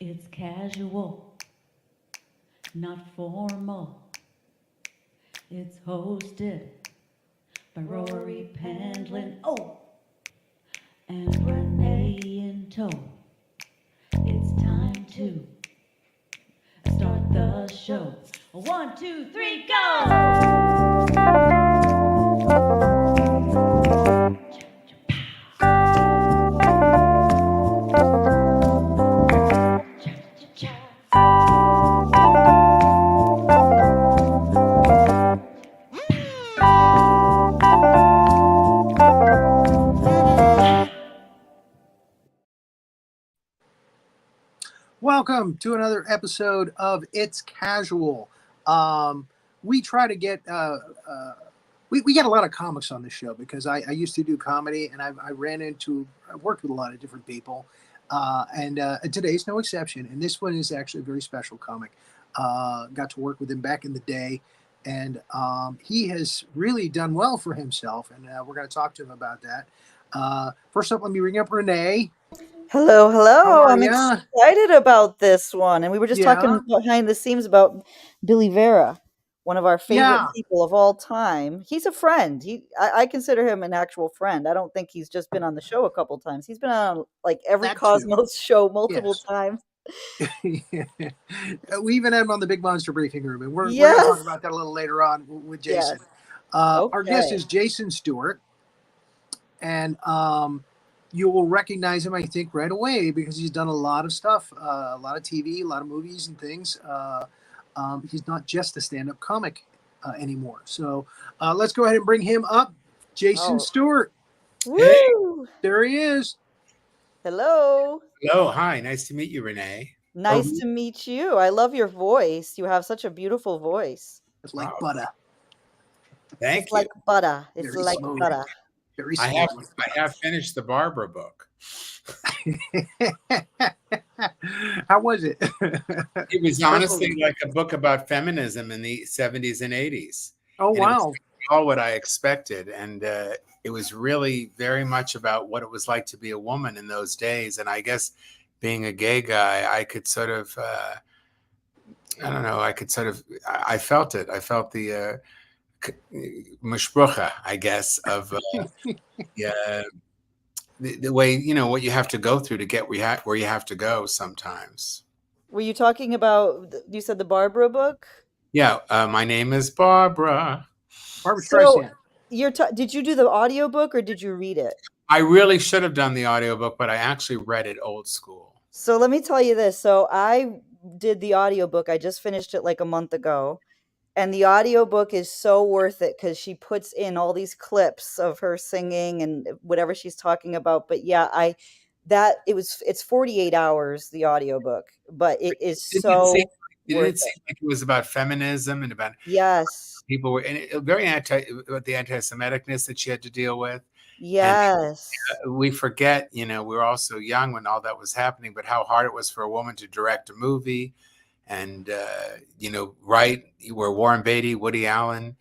It's casual, not formal. It's hosted by Rory Pendlin, and Renee in tow. It's time to start the show. 1, 2, 3, go! Welcome to another episode of It's Casual. We try to get we get a lot of comics on this show because I used to do comedy, and I worked with a lot of different people, and today's no exception. And this one is actually a very special comic. Got to work with him back in the day, and he has really done well for himself, and we're going to talk to him about that. First up, let me bring up Renee. Hello, How hello. are I'm ya? excited about this one. And we were just Yeah. talking behind the scenes about Billy Vera, one of our favorite Yeah. people of all time. He's a friend. I consider him an actual friend. I don't think he's just been on the show a couple times. He's been on like every That too. Cosmos show multiple Yes. times. We even had him on the Big Monster Briefing Room, and we're going to Yes. talk about that a little later on with Jason. Yes. Our guest Okay. is Jason Stuart, and you will recognize him, I think, right away because he's done a lot of stuff, a lot of TV, a lot of movies and things. He's not just a stand-up comic anymore. So let's go ahead and bring him up. Jason Oh. Stuart. Hey. Woo! There he is. Hello. Hello, hi, nice to meet you, Renee. Nice to meet you. I love your voice. You have such a beautiful voice. It's like Wow. butter. Thank It's you. like butter. It's Very like smooth. butter. Very I smooth. have finished the Barbara book. How was it? It was honestly like a book about feminism in the 70s and 80s. Oh, And wow. it was all what I expected. And it was really very much about what it was like to be a woman in those days. And I guess being a gay guy, I could sort of, I don't know, I felt it. I felt the mashbrucha, I guess, of the way, you know, what you have to go through to get where you have to go sometimes. Were you talking about, you said the Barbara book? Yeah, my name is Barbara. Barbara So Streisand. did you do the audiobook or did you read it? I really should have done the audiobook, but I actually read it old school. So let me tell you this. So I did the audiobook. I just finished it like a month ago. And the audiobook is so worth it because she puts in all these clips of her singing and whatever she's talking about. But yeah, it's 48 hours, the audiobook, but it is so Didn't worth it seem like it was about feminism and about Yes. people were, and very about the anti-Semiticness that she had to deal with. Yes. And we forget, you know, we were all so young when all that was happening, but how hard it was for a woman to direct a movie and, you know, write, where Warren Beatty, Woody Allen,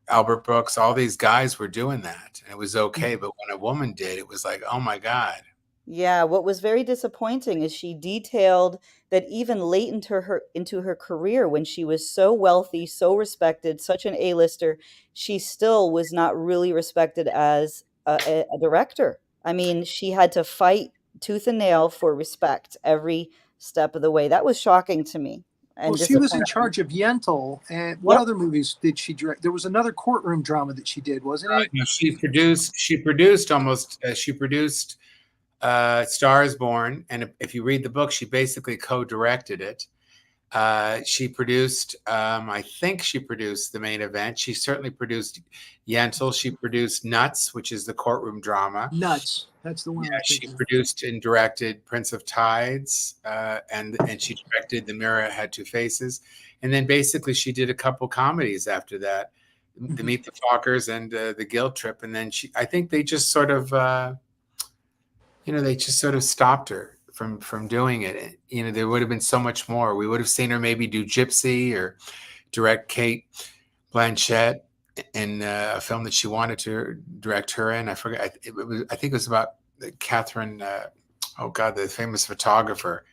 Albert Brooks, all these guys were doing that. And it was okay. But when a woman did, it was like, oh my God. Yeah, what was very disappointing is she detailed that even late into her career, when she was so wealthy, so respected, such an A-lister, she still was not really respected as a director. I mean, she had to fight tooth and nail for respect every step of the way. That was shocking to me and Well, she was in disappointing. charge of Yentl. And what Yep. other movies did she direct? There was another courtroom drama that she did, wasn't it? No, she produced Star is Born, and if you read the book, she basically co-directed it. She produced, I think she produced The Main Event. She certainly produced Yentl. She produced Nuts, which is the courtroom drama. Nuts. That's the one. Yeah, she produced and directed Prince of Tides, and she directed The Mirror Had Two Faces. And then basically she did a couple comedies after that, The Meet the Fockers and The Guilt Trip. And then I think they just sort of, they just sort of stopped her from doing it. You know, there would have been so much more. We would have seen her maybe do Gypsy or direct Kate Blanchett in a film that she wanted to direct her in. I forget. I think it was about Catherine. The famous photographer.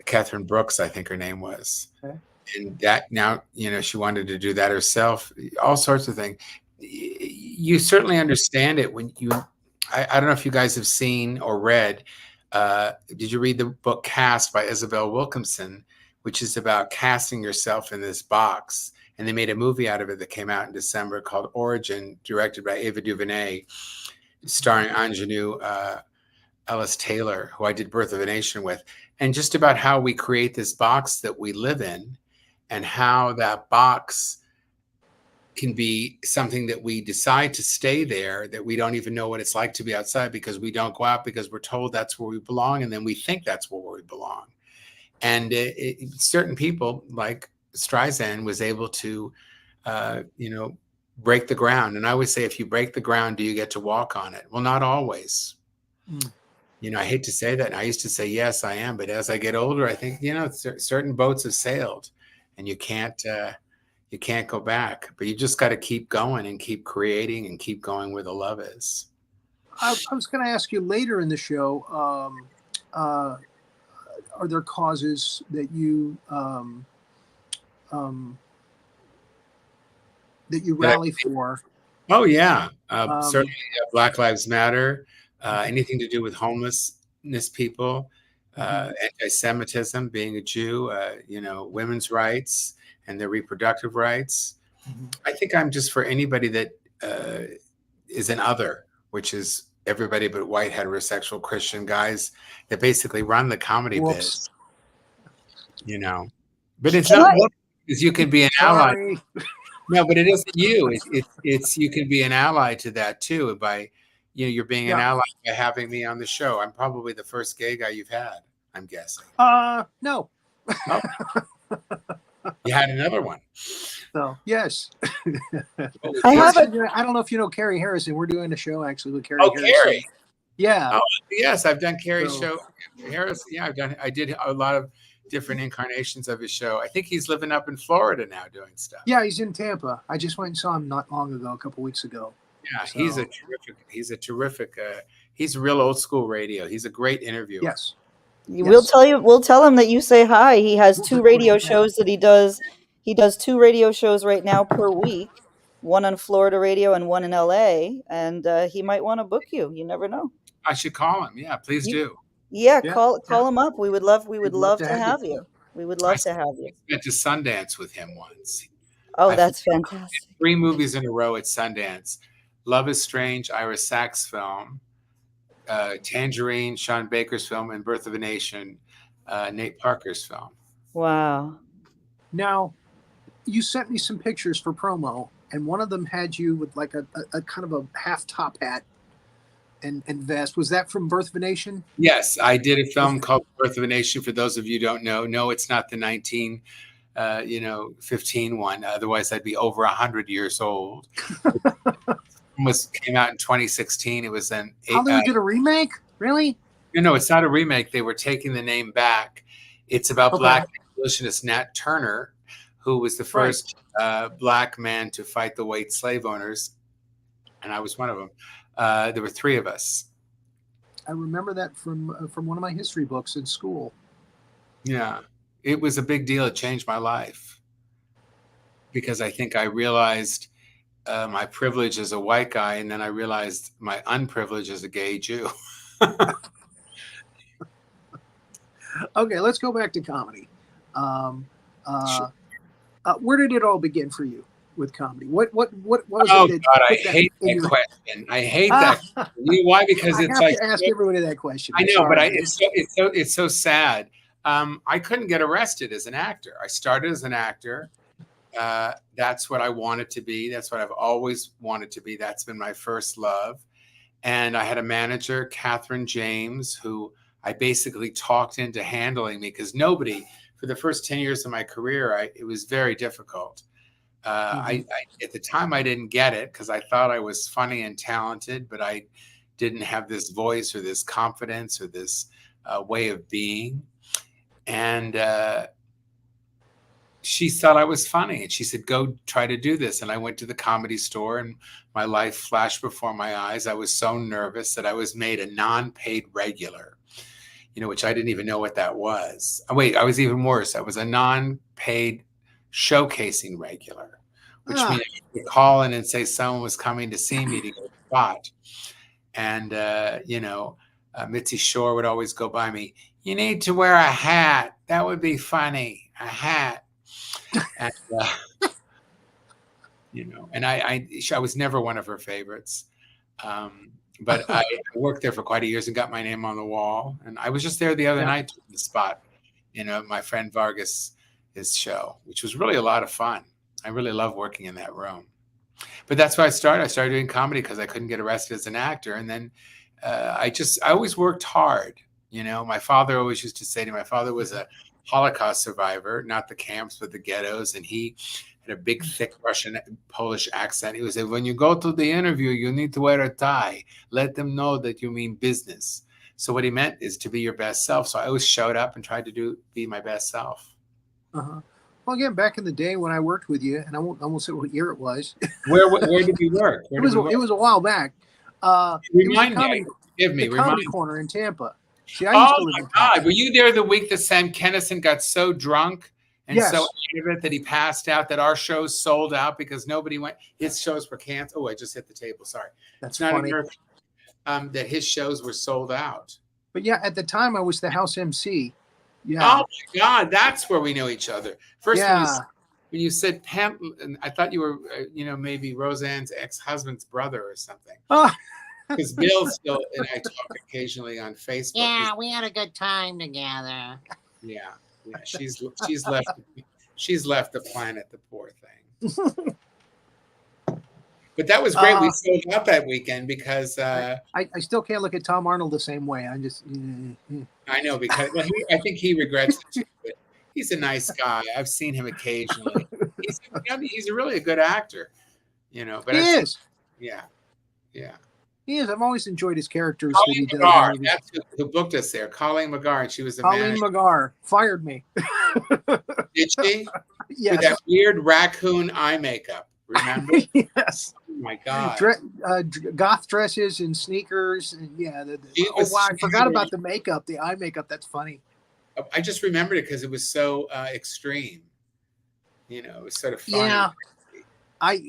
Catherine Brooks, I think her name was. Okay. And that now, she wanted to do that herself, all sorts of things. You certainly understand it when I don't know if you guys have seen or read, did you read the book Cast by Isabel Wilkinson, which is about casting yourself in this box? And they made a movie out of it that came out in December called Origin, directed by Ava DuVernay, starring Ingenue Ellis Taylor, who I did Birth of a Nation with, and just about how we create this box that we live in and how that box can be something that we decide to stay there, that we don't even know what it's like to be outside because we don't go out because we're told that's where we belong. And then we think that's where we belong. And certain people like Streisand was able to, break the ground. And I always say, if you break the ground, do you get to walk on it? Well, not always. I hate to say that. And I used to say, yes, I am. But as I get older, I think, certain boats have sailed and you can't go back, but you just got to keep going and keep creating and keep going where the love is. I was going to ask you later in the show, are there causes that you rally for? Oh yeah, certainly Black Lives Matter. Anything to do with homelessness people, anti-Semitism, being a Jew, women's rights and their reproductive rights. I think I'm just for anybody that is an other, which is everybody but white heterosexual Christian guys that basically run the comedy biz. But it's not one because you can be an ally. No, but it isn't you. It's you can be an ally to that too by you're being an ally by having me on the show. I'm probably the first gay guy you've had, I'm guessing. No. Oh. You had another one. So yes. I don't know if you know Carrie Harrison. We're doing a show actually with Carrie. Harrison. Carrie. Yeah. Oh, yes, I've done Carrie's show. Harris. Yeah, I did a lot of different incarnations of his show. I think he's living up in Florida now doing stuff. Yeah, he's in Tampa. I just went and saw him not long ago, a couple weeks ago. Yeah, so. He's a real old school radio. He's a great interviewer. Yes. We'll tell him that you say hi. He has 2 radio shows that he does. He does 2 radio shows right now per week, one on Florida radio and one in LA. And he might want to book you. You never know. I should call him. Yeah, please do. Yeah, call him up. We would love to have you. We would love to have you. I went to Sundance with him once. Oh, that's fantastic. 3 movies in a row at Sundance. Love is Strange, Ira Sachs film. Tangerine, Sean Baker's film, and Birth of a Nation, Nate Parker's film. Wow. Now, you sent me some pictures for promo, and one of them had you with like a kind of a half top hat and vest. Was that from Birth of a Nation? Yes, I did a film called Birth of a Nation. For those of you who don't know, no, it's not the 1915 one. Otherwise, I'd be over 100 years old. Came out in 2016. It was an. They did a remake? Really? No, it's not a remake. They were taking the name back. It's about Black abolitionist Nat Turner, who was the first Black man to fight the white slave owners, and I was one of them. There were 3 of us. I remember that from one of my history books in school. Yeah, it was a big deal. It changed my life because I think I realized my privilege as a white guy, and then I realized my unprivilege as a gay Jew. Okay, let's go back to comedy. Sure. Where did it all begin for you with comedy? What was it? God, I hate that question. I hate that. You know why? Because it's like to ask everybody that question. I know, but it's so sad. I couldn't get arrested as an actor. I started as an actor. That's what I wanted to be. That's what I've always wanted to be. That's been my first love. And I had a manager, Catherine James, who I basically talked into handling me because nobody, for the first 10 years of my career, it was very difficult. I at the time, I didn't get it because I thought I was funny and talented, but I didn't have this voice or this confidence or this way of being. And she thought I was funny, and she said, "Go try to do this." And I went to the Comedy Store, and my life flashed before my eyes. I was so nervous that I was made a non-paid regular. which I didn't even know what that was. Oh, wait, I was even worse. I was a non-paid showcasing regular, which Ah, means you could call in and say someone was coming to see me to get a spot. And, Mitzi Shore would always go by me. You need to wear a hat. That would be funny. A hat. And, and I was never one of her favorites. But I worked there for quite a years and got my name on the wall. And I was just there the other night to the spot, my friend Vargas, his show, which was really a lot of fun. I really love working in that room. But that's why I started. I started doing comedy because I couldn't get arrested as an actor. And then I always worked hard. My father always used to say to me, my father was a Holocaust survivor, not the camps, but the ghettos. And he had a big, thick Russian, Polish accent. He would say, when you go to the interview, you need to wear a tie. Let them know that you mean business. So what he meant is to be your best self. So I always showed up and tried to be my best self. uh-huh. Well, again, back in the day when I worked with you, and I won't say what year it was. Where did we work? It was a while back. Remind me. Give me. The Comedy Corner in Tampa. See, I Oh used to live my in Tampa. God! Were you there the week that Sam Kinison got so drunk and Yes. so out of it that he passed out? That our shows sold out because nobody went. His shows were canceled. Oh, I just hit the table. Sorry. That's It's not funny. American. That his shows were sold out. But yeah, at the time I was the house MC. Yeah. Oh my God, that's where we know each other. First, Yeah. when you said Pam, I thought you were, maybe Roseanne's ex-husband's brother or something. Oh. Because Bill still and I talk occasionally on Facebook. Yeah, we had a good time together. Yeah. She's left the planet, the poor thing. But that was great. We sold out that weekend because I still can't look at Tom Arnold the same way. I just I know because I think he regrets it too. But he's a nice guy. I've seen him occasionally. He's really a good actor, But he is. Yeah. He is. I've always enjoyed his characters that he Colleen does. McGar, that's who booked us there. Colleen McGar, and she was a Colleen McGar fired me. Did she? Yes. With that weird raccoon eye makeup. Remember? Yes. Oh my God. Goth dresses and sneakers. And yeah. I forgot about the makeup, the eye makeup. That's funny. I just remembered it because it was so extreme. It was sort of funny. Yeah. I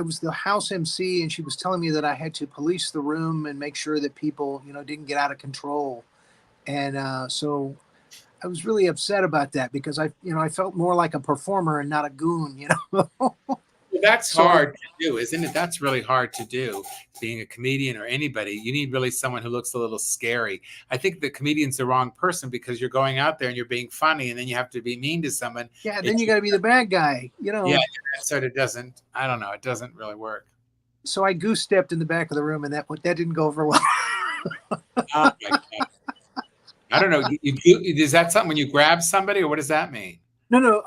was the house MC, and she was telling me that I had to police the room and make sure that people, didn't get out of control. And so I was really upset about that because I felt more like a performer and not a goon, Well, that's hard to do, isn't it? That's really hard to do. Being a comedian or anybody, you need really someone who looks a little scary. I think the comedian's the wrong person because you're going out there and you're being funny, and then you have to be mean to someone. Yeah, then you got to be the bad guy, Yeah, that sort of doesn't. I don't know. It doesn't really work. So I goose stepped in the back of the room, and that didn't go over well. Oh my God. I don't know. Is that something when you grab somebody, or what does that mean? No.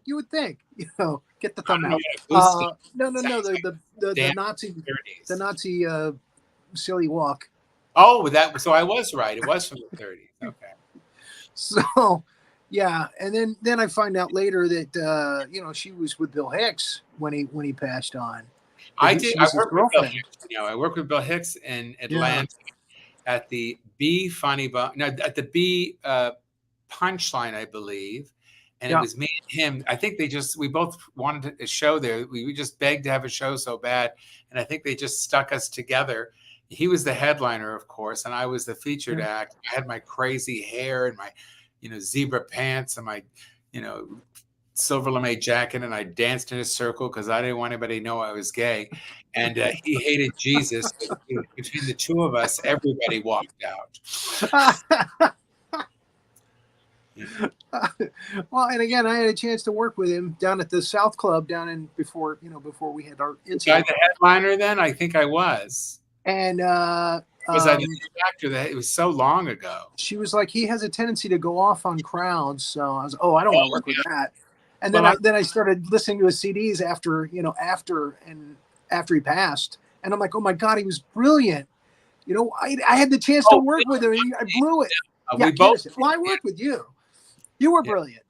You would think, get the thumb out. No. The Nazi silly walk. Oh, so I was right. It was from the 30s. Okay. So, yeah, and then I find out later that she was with Bill Hicks when he passed on. I did. I worked with Bill Hicks. I worked with Bill Hicks in Atlanta at the B Funny Bone. No, at the B Punchline, I believe. And it was me and him. I think we both wanted a show there. We just begged to have a show so bad. And I think they just stuck us together. He was the headliner, of course, and I was the featured act. I had my crazy hair and my, zebra pants and my, silver lame jacket. And I danced in a circle because I didn't want anybody to know I was gay. And he hated Jesus. Between the two of us, everybody walked out. Well, and again, I had a chance to work with him down at the South Club before we had our incident. Was I the headliner then? I think I was. And was I the actor? That it was so long ago. She was like, he has a tendency to go off on crowds. So I was, I don't want to work with that. And then I started listening to his CDs after he passed, and I'm like, oh my God, he was brilliant. I had the chance to work with him, and I blew it. We both. Well, I worked with you. You were brilliant.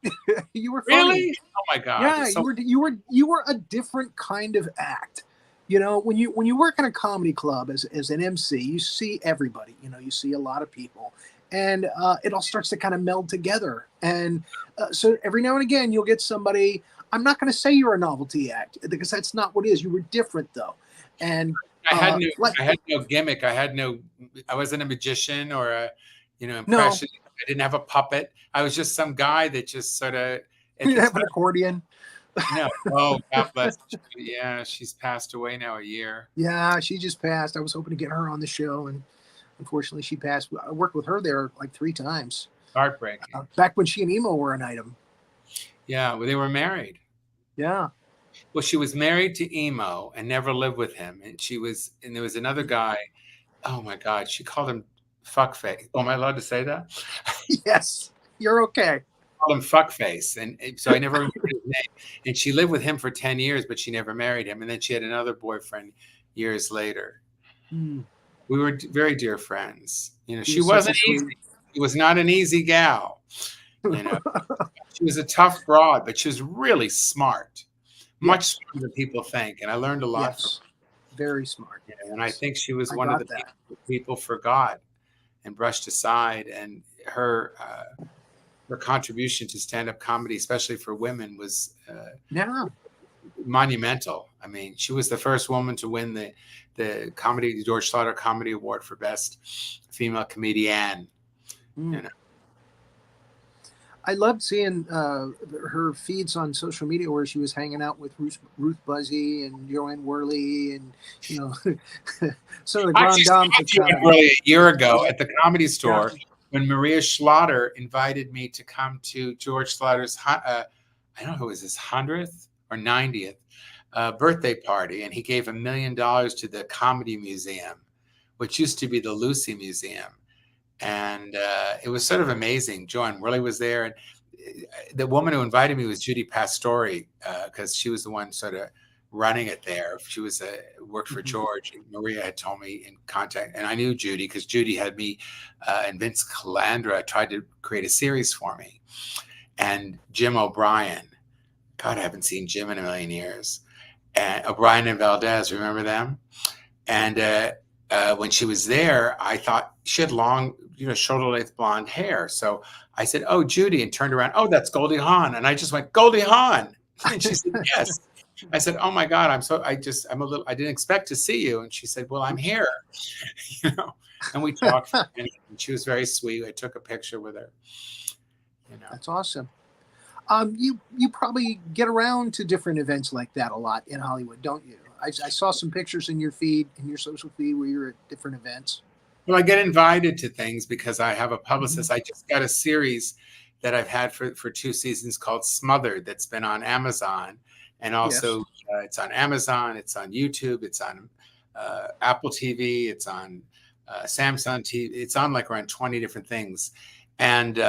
You were funny. Really? Oh my God! Yeah, you were a different kind of act. You know, when you work in a comedy club as an MC, you see everybody. You know, you see a lot of people, and it all starts to kind of meld together. And so every now and again, you'll get somebody. I'm not going to say you're a novelty act because that's not what it is. You were different though, and I had no, like I had no gimmick. I wasn't a magician or a, no, impression. I didn't have a puppet. I was just some guy that just sort of at you the have an time. accordion. No, oh God bless. Yeah, she's passed away now a year. Yeah, she just passed. I was hoping to get her on the show, and unfortunately, she passed. I worked with her there like 3 times. Heartbreaking. Back when she and Emo were an item. Yeah, well, they were married. Yeah. Well, she was married to Emo and never lived with him, and there was another guy. Oh my God, she called him fuckface. Oh, am I allowed to say that? Yes, you're okay. Called him fuckface, and so I never remembered his name. And she lived with him for 10 years, but she never married him. And then she had another boyfriend years later. Hmm. We were very dear friends. She She was such a wasn't sweet- easy. She was not an easy gal. She was a tough broad, but she was really smart, much smarter than people think. And I learned a lot from Yes, very smart. her. And I think she was I one of got the that. people forgot and brushed aside. And her contribution to stand-up comedy, especially for women, was Yeah. monumental. I mean, she was the first woman to win the George Slaughter Comedy Award for Best Female Comedian. Mm. You know. I loved seeing her feeds on social media where she was hanging out with Ruth Buzzy and Joanne Worley and some of the grand dames. Really a year ago at the Comedy Store when Maria Schlatter invited me to come to George Slaughter's I don't know if it was his 100th or 90th birthday party, and he gave $1 million to the Comedy Museum, which used to be the Lucy Museum. And it was sort of amazing. Joanne Worley was there, and the woman who invited me was Judy Pastori, because she was the one sort of running it there. She was worked for George. And Maria had told me in contact, and I knew Judy because Judy had me and Vince Calandra tried to create a series for me, and Jim O'Brien. God, I haven't seen Jim in a million years. And O'Brien and Valdez, remember them? And when she was there, I thought she had long, shoulder-length blonde hair. So I said, "Oh, Judy," and turned around. "Oh, that's Goldie Hawn." And I just went, "Goldie Hawn." And she said, "Yes." I said, "Oh my God, I didn't expect to see you." And she said, "Well, I'm here." And we talked, and she was very sweet. I took a picture with her. That's awesome. You probably get around to different events like that a lot in Hollywood, don't you? I saw some pictures in your feed, in your social feed, where you're at different events. Well, I get invited to things because I have a publicist. I just got a series that I've had for 2 seasons called Smothered that's been on Amazon. And also it's on Amazon, it's on YouTube, it's on Apple TV, it's on Samsung TV. It's on like around 20 different things. And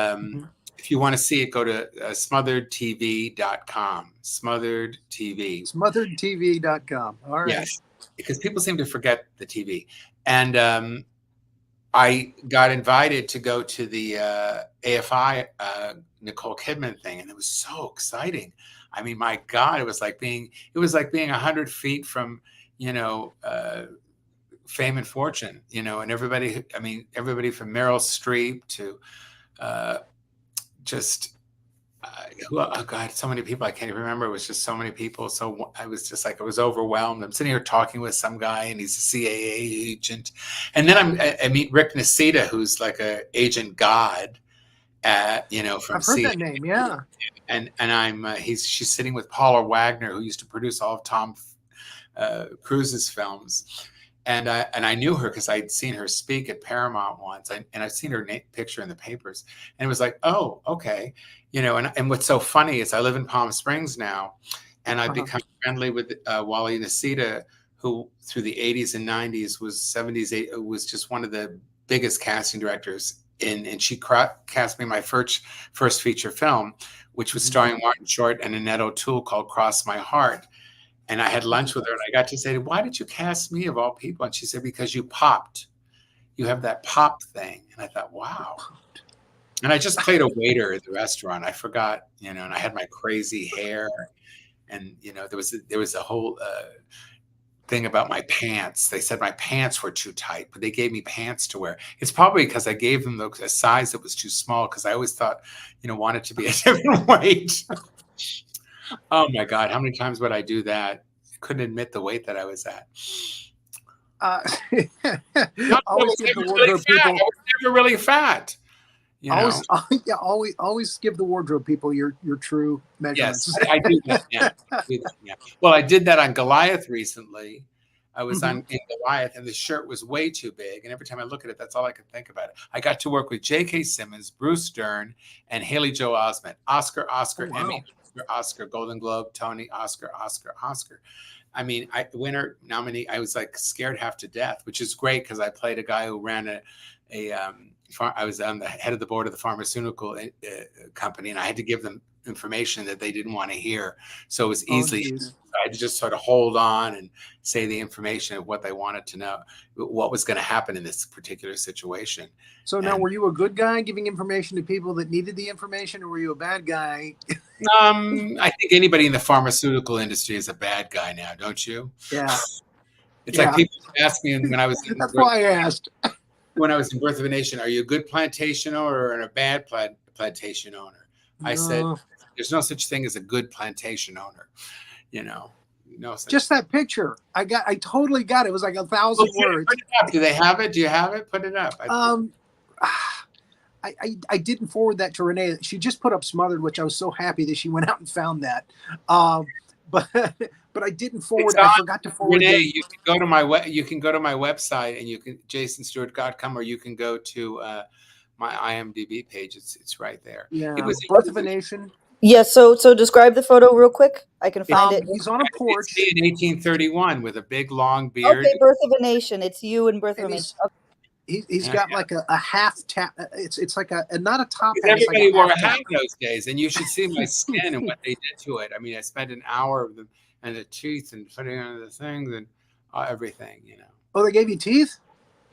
if you want to see it, go to smotheredtv.com. Smothered TV. Smotheredtv.com. All right. Yes, because people seem to forget the TV. And I got invited to go to the AFI Nicole Kidman thing, and it was so exciting. I mean, my God, it was like being 100 feet from, fame and fortune, and everybody from Meryl Streep to oh God, so many people I can't even remember. It was just so many people. So I was just like, I was overwhelmed. I'm sitting here talking with some guy, and he's a CIA agent, and then I meet Rick Nacita, who's like a agent god, from I've heard CIA. that name, yeah. And she's sitting with Paula Wagner, who used to produce all of Tom Cruise's films. And I knew her because I'd seen her speak at Paramount once, and I'd seen her picture in the papers, and it was like, oh, okay, And what's so funny is I live in Palm Springs now, and I've become friendly with Wally Nacita, who through the 80s and 90s was just one of the biggest casting directors, and she cast me my first feature film, which was starring Martin Short and Annette O'Toole, called Cross My Heart. And I had lunch with her, and I got to say, "Why did you cast me of all people?" And she said, "Because you popped. You have that pop thing." And I thought, wow. And I just played a waiter at the restaurant. I forgot, and I had my crazy hair, and there was a whole thing about my pants. They said my pants were too tight, but they gave me pants to wear. It's probably because I gave them a size that was too small, because I always thought, wanted to be a different weight. Oh my God, how many times would I do that? I couldn't admit the weight that I was at. Uh, Not that I always was give never the really wardrobe fat. I people. was never really fat. Always, yeah, always give the wardrobe people your true Yes, measurements. I do that now. Well, I did that on Goliath recently. I was Mhm. in Goliath, and the shirt was way too big. And every time I look at it, that's all I can think about it. I got to work with J.K. Simmons, Bruce Dern, and Haley Joel Osment. Oscar, Oh, wow. Emmy, Oscar, Golden Globe, Tony, Oscar. I mean, winner nominee. I was like scared half to death, which is great because I played a guy who ran I was on the head of the board of the pharmaceutical company, and I had to give them information that they didn't want to hear. So it was Oh, easily, geez. I had to just sort of hold on and say the information of what they wanted to know, what was going to happen in this particular situation. So now, And were you a good guy giving information to people that needed the information, or were you a bad guy? I think anybody in the pharmaceutical industry is a bad guy now, don't you? Yeah, It's yeah. like people ask me when I was That's why I asked. when I was in Birth of a Nation, are you a good plantation owner or a bad plantation owner? I said, No. there's no such thing as a good plantation owner. No such. Just that picture. I totally got it. It was like 1,000 words. Put it up. Do they have it? Do you have it? Put it up. I didn't forward that to Renee. She just put up smothered, which I was so happy that she went out and found that. But I didn't forward. I forgot to forward. Renee, you can go to my you can go to my website, and you can jasonstuart.com, or you can go to my IMDb page. It's right there. Yeah. It was Birth of a Nation. Yeah, so describe the photo real quick. I can find it. He's on a porch. It's in 1831 with a big long beard. Okay, Birth of a Nation. It's you in Birth of a And Nation. he's got like a half tap. It's like a not a top hat. Because It's like everybody a wore a half hat tap. those days, and you should see my skin and what they did to it. I mean, I spent an hour of them and the teeth and putting on the things and everything. Oh, they gave you teeth?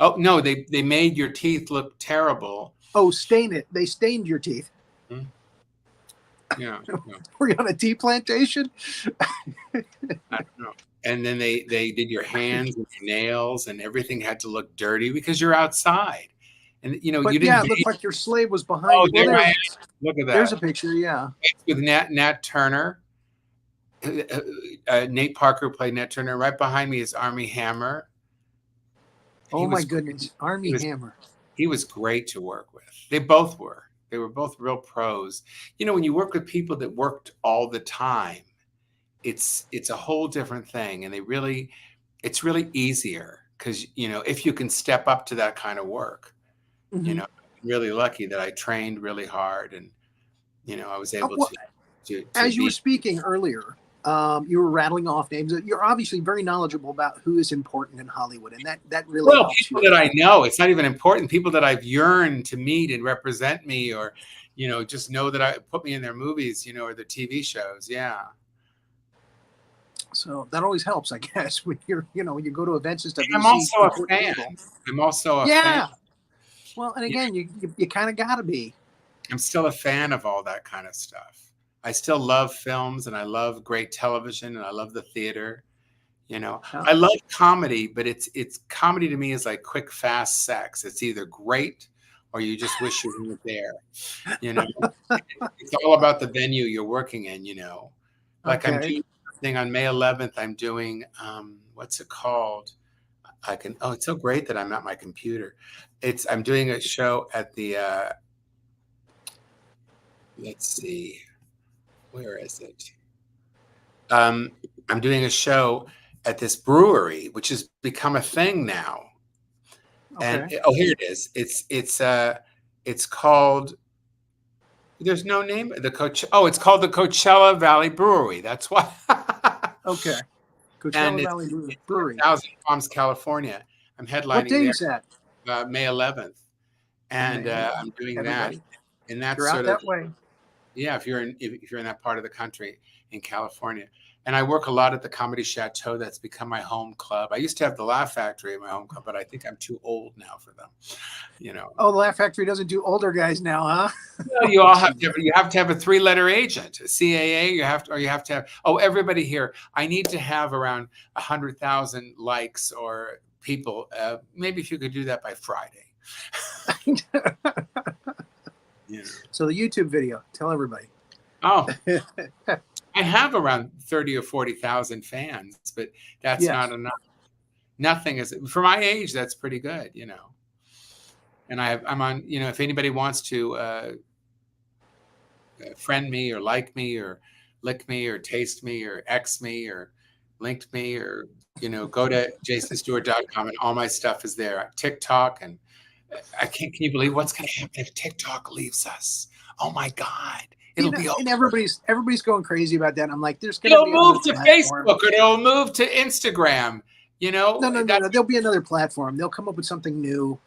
Oh no, they made your teeth look terrible. Oh, stain it. They stained your teeth. Yeah. Were you on a tea plantation? I don't know. And then they did your hands and your nails, and everything had to look dirty because you're outside. And But you didn't. yeah, it looked like your slave was behind Oh, you. there Well, I am. Look at that. there's a picture. Yeah. It's with Nat Turner. Nate Parker played Nat Turner. Right behind me is Armie Hammer. Oh my goodness, Armie Hammer. He was great to work with. They both were. They were both real pros. When you work with people that worked all the time, it's a whole different thing, and it's really easier because if you can step up to that kind of work. Mhm. I'm really lucky that I trained really hard, and I was able to As you were speaking earlier, you were rattling off names. You're obviously very knowledgeable about who is important in Hollywood, and that really helps people you. that I know. It's not even important. People that I've yearned to meet and represent me, or just know that I put me in their movies, or the TV shows. Yeah. So that always helps, I guess, when when you go to events and stuff. I'm also a fan. I'm also a fan. Well, and again, you kind of got to be. I'm still a fan of all that kind of stuff. I still love films, and I love great television, and I love the theater. I love comedy, but it's comedy to me is like quick, fast sex. It's either great or you just wish you weren't there. It's all about the venue you're working in. Like I'm doing something on May 11th. I'm doing what's it called? It's so great that I'm at my computer. I'm doing a show at the let's see, where is it? I'm doing a show at this brewery, which has become a thing now. And here it is. It's called. There's no name. It's called the Coachella Valley Brewery. That's why. Okay. Coachella Valley Brewery, Thousand Palms, California. I'm headlining. What day is that? May 11th, and I'm doing that. And that's You're out that way. Yeah, if you're in that part of the country in California, And I work a lot at the Comedy Chateau. That's become my home club. I used to have the Laugh Factory at my home club, but I think I'm too old now for them. You know. Oh, the Laugh Factory doesn't do older guys now, huh? Well, you all have to. You have to have a 3-letter agent, a CAA. You have to have. Oh, everybody here. I need to have around 100,000 likes or people. Maybe if you could do that by Friday. Yeah. So the YouTube video. Tell everybody. Oh, I have around 30 or 40,000 fans, but that's Yes. not enough. Nothing is for my age. That's pretty good, you know. And I'm on. You know, if anybody wants to friend me or like me or lick me or taste me or X me or linked me or, you know, go to jasonstuart.com and all my stuff is there. TikTok, and can you believe what's going to happen if TikTok leaves us? Oh my God. It'll be over. And everybody's going crazy about that. I'm like, there's going to be It'll move to platform. Facebook or it'll move to Instagram. You know, No. There'll be another platform. They'll come up with something new,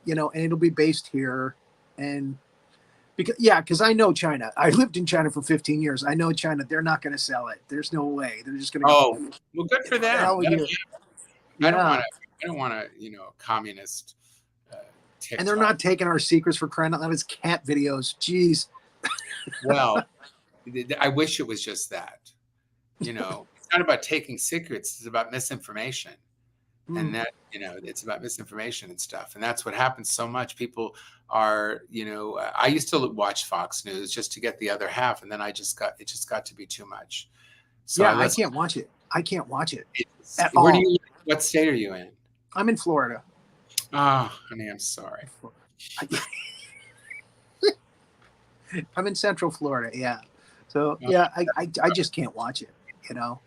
you know, and it'll be based here. And because I know China. I lived in China for 15 years. I know China. They're not going to sell it. There's no way. They're just going to. Oh, well, good for them. I don't want to, you know, communist. TikTok. And they're not taking our secrets for crying out loud. It's cat videos. Jeez. Well, I wish it was just that. You know, it's not about taking secrets. It's about misinformation. And that, you know, it's about misinformation and stuff. And that's what happens so much. People are, you know, I used to watch Fox News just to get the other half. And then it just got to be too much. So I can't watch it. I can't watch it at where all. do you, what state are you in? I'm in Florida. Oh, honey, I'm sorry. I'm in Central Florida. Yeah. So yeah, I just can't watch it. You know,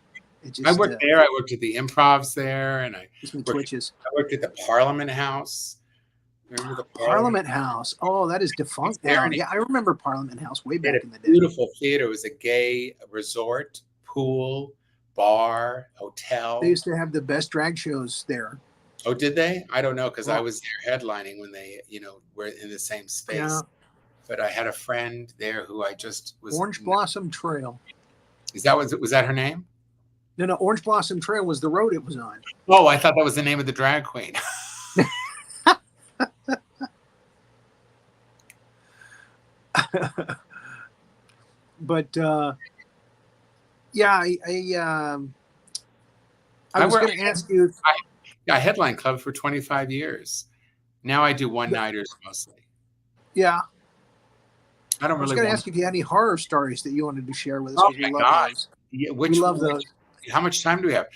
it just. I worked there. I worked at the Improvs there, and I worked at the Parliament House. Remember the Parliament House? Oh, that is defunct now. Yeah, I remember Parliament House way back in the day. Beautiful theater. It was a gay resort, pool, bar, hotel. They used to have the best drag shows there. Oh, did they? I don't know because I was there headlining when they, you know, were in the same space. Yeah. But I had a friend there who I just was. Orange Blossom Trail. Was that her name? No, Orange Blossom Trail was the road it was on. Oh, I thought that was the name of the drag queen. But yeah, I was going to ask you. I headline club for 25 years. Now I do one-nighters mostly. Yeah. I don't really. I was going to ask you if you had any horror stories that you wanted to share with us. Oh my God! Yeah, we love those. How much time do we have?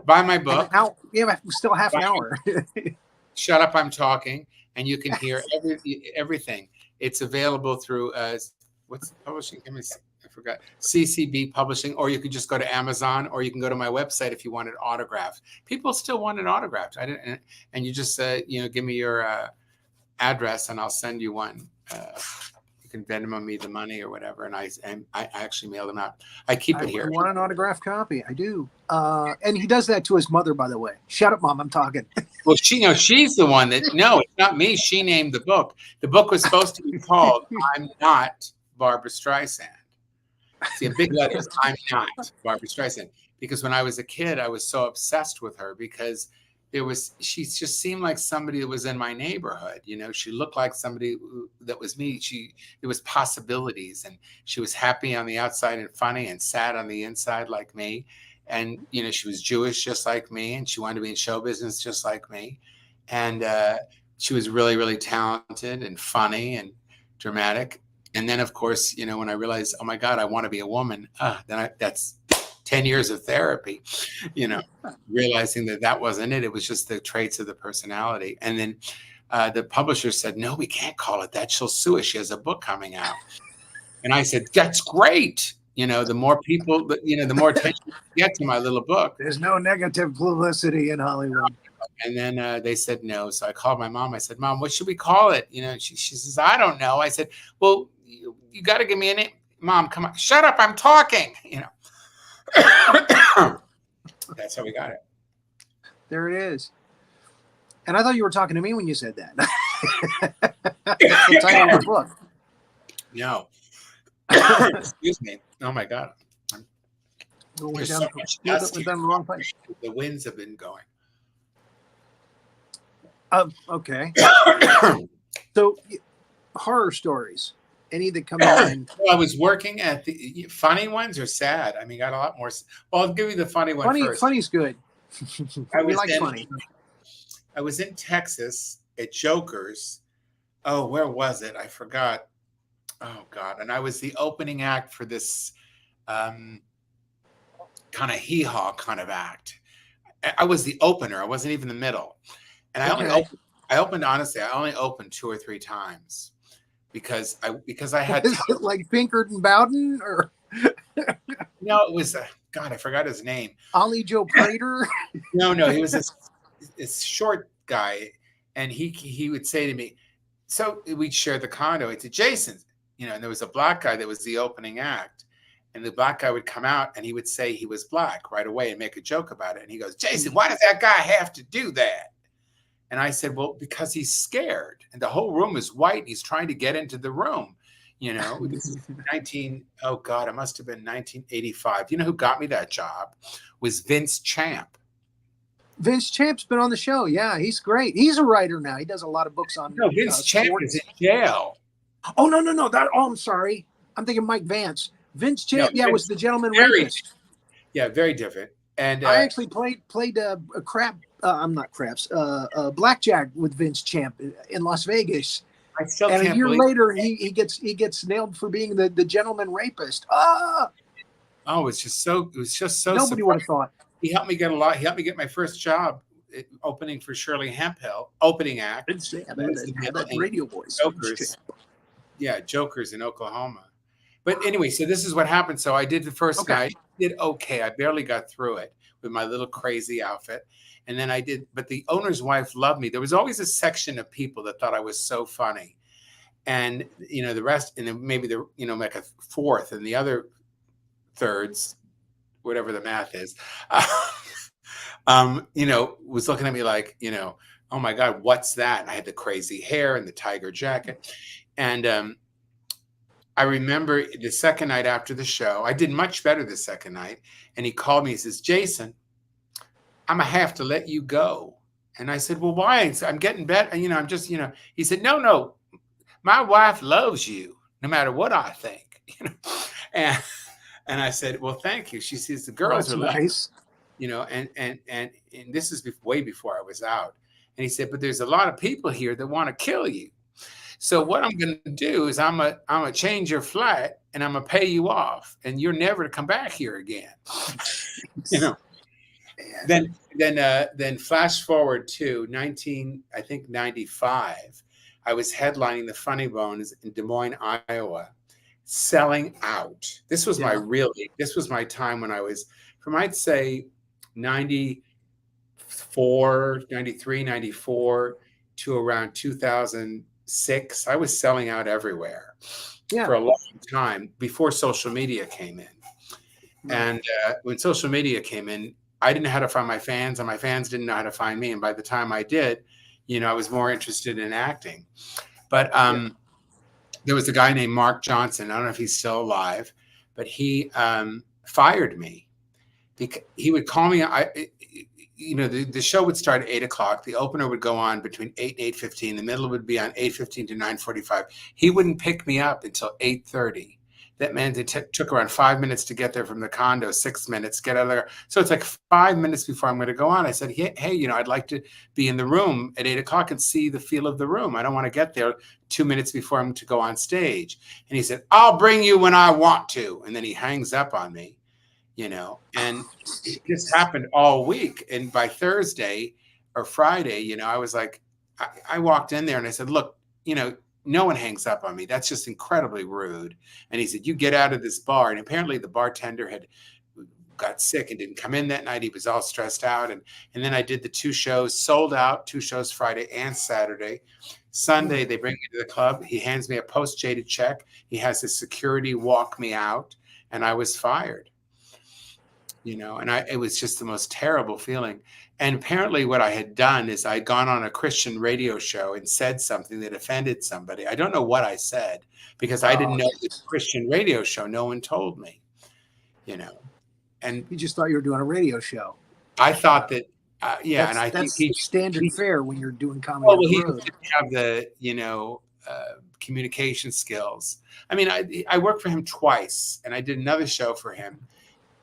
Buy my book. Yeah, still half an hour. Shut up! I'm talking, and you can hear everything. It's available through what's the publishing? I forgot. CCB Publishing, or you could just go to Amazon, or you can go to my website if you want it autographed. People still want it autographed. And you just you know, give me your address, and I'll send you one. You can Venmo me the money or whatever, and I actually mail them out. I keep it here. I want an autographed copy. I do. And he does that to his mother, by the way. Shut up, Mom. I'm talking. Well, she's the one that. No, it's not me. She named the book. The book was supposed to be called "I'm Not Barbra Streisand." See, in big letters, "I'm Not Barbra Streisand," because when I was a kid, I was so obsessed with her because she just seemed like somebody that was in my neighborhood. You know, she looked like somebody that was me. There was possibilities, and she was happy on the outside and funny and sad on the inside like me. And, you know, she was Jewish just like me, and she wanted to be in show business just like me. And she was really, really talented and funny and dramatic. And then, of course, you know, when I realized, oh my God, I want to be a woman, that's 10 years of therapy, you know, realizing that wasn't it. It was just the traits of the personality. And then the publisher said, no, we can't call it that. She'll sue us. She has a book coming out. And I said, that's great. You know, the more people, you know, the more attention you get to my little book. There's no negative publicity in Hollywood. And then they said no. So I called my mom. I said, Mom, what should we call it? You know, she says, I don't know. I said, well, you got to give me a name. Mom, come on. Shut up. I'm talking, you know. That's how we got it. There it is. And I thought you were talking to me when you said that. That's the title of the book. No. Excuse me. Oh my God. Went There's down so a much little dust bit, went here. down the wrong place. The winds have been going. Okay. So, horror stories. Any that come to mind? Well, I was working at the funny ones or sad. I mean, got a lot more. Well, I'll give you the funny one first. Funny's good. I We was like funny. I was in Texas at Joker's. Oh, where was it? I forgot. Oh God! And I was the opening act for this kind of hee-haw kind of act. I was the opener. I wasn't even the middle. And I opened honestly. I only opened 2 or 3 times because I had Is it like Pinkard and Bowden or no. It was God. I forgot his name. Ollie Joe Prater? No, he was this short guy, and he would say to me, so we'd share the condo. He'd say, Jason, and there was a black guy that was the opening act. And the black guy would come out and he would say he was black right away and make a joke about it. And he goes, Jason, why does that guy have to do that? And I said, well, because he's scared. And the whole room is white. And he's trying to get into the room. This is it must have been 1985. You know who got me that job? Was Vince Champ. Vince Champ's been on the show. Yeah, he's great. He's a writer now. He does a lot of books on. No, Vince Champ is in jail. Oh no! I'm sorry. I'm thinking Mike Vance. Vince Champ, was the gentleman rapist. Yeah, very different. And I actually played blackjack with Vince Champ in Las Vegas. I still and can't a year believe later, he gets nailed for being the gentleman rapist. Ah! Oh, it was just so. Nobody would have thought. He helped me get a lot. He helped me get my first job opening for Shirley Hemphill, opening act. That radio voice. Jokers. Yeah, Jokers in Oklahoma. But anyway, so this is what happened. So I did the first night, did okay. I barely got through it with my little crazy outfit. And then but the owner's wife loved me. There was always a section of people that thought I was so funny. And, the rest, and then maybe like a fourth and the other thirds, whatever the math is, was looking at me like, oh my God, what's that? And I had the crazy hair and the tiger jacket. And, I remember the second night after the show, I did much better the second night. And he called me, he says, Jason, I'm going to have to let you go. And I said, well, why? I'm getting better. I'm just, he said, no, my wife loves you no matter what I think, and I said, well, thank you. She says, the girls are nice, and this is way before I was out. And he said, but there's a lot of people here that want to kill you. So what I'm going to do is I'm going to change your flight and I'm going to pay you off and you're never to come back here again. Then flash forward to 95. I was headlining the Funny Bones in Des Moines, Iowa, selling out. This was my time when I was from, I'd say 94, 93, 94 to around 2006. I was selling out everywhere for a long time before social media came in. And when social media came in, I didn't know how to find my fans and my fans didn't know how to find me. And by the time I did, I was more interested in acting. But there was a guy named Mark Johnson. I don't know if he's still alive, but he fired me. He would call me. The show would start at 8:00. The opener would go on between 8 and 8:15. The middle would be on 8:15 to 9:45. He wouldn't pick me up until 8:30. That meant it took around 5 minutes to get there from the condo, 6 minutes, get out of there. So it's like 5 minutes before I'm going to go on. I said, hey, I'd like to be in the room at 8:00 and see the feel of the room. I don't want to get there 2 minutes before I'm to go on stage. And he said, I'll bring you when I want to. And then he hangs up on me. And it just happened all week. And by Thursday or Friday, I was like, I walked in there and I said, look, no one hangs up on me. That's just incredibly rude. And he said, you get out of this bar. And apparently the bartender got sick and didn't come in that night. He was all stressed out. And then I did the 2 shows, sold out, 2 shows Friday and Saturday. Sunday, they bring me to the club. He hands me a post-dated check. He has his security walk me out and I was fired. And it was just the most terrible feeling. And apparently what I had done is I'd gone on a Christian radio show and said something that offended somebody. I don't know what I said because I didn't know it was a Christian radio show. No one told me, And You just thought you were doing a radio show. I thought that, yeah, and I think that's standard fare when you're doing comedy well, on the he road. didn't have the, communication skills. I mean, I worked for him twice, and I did another show for him.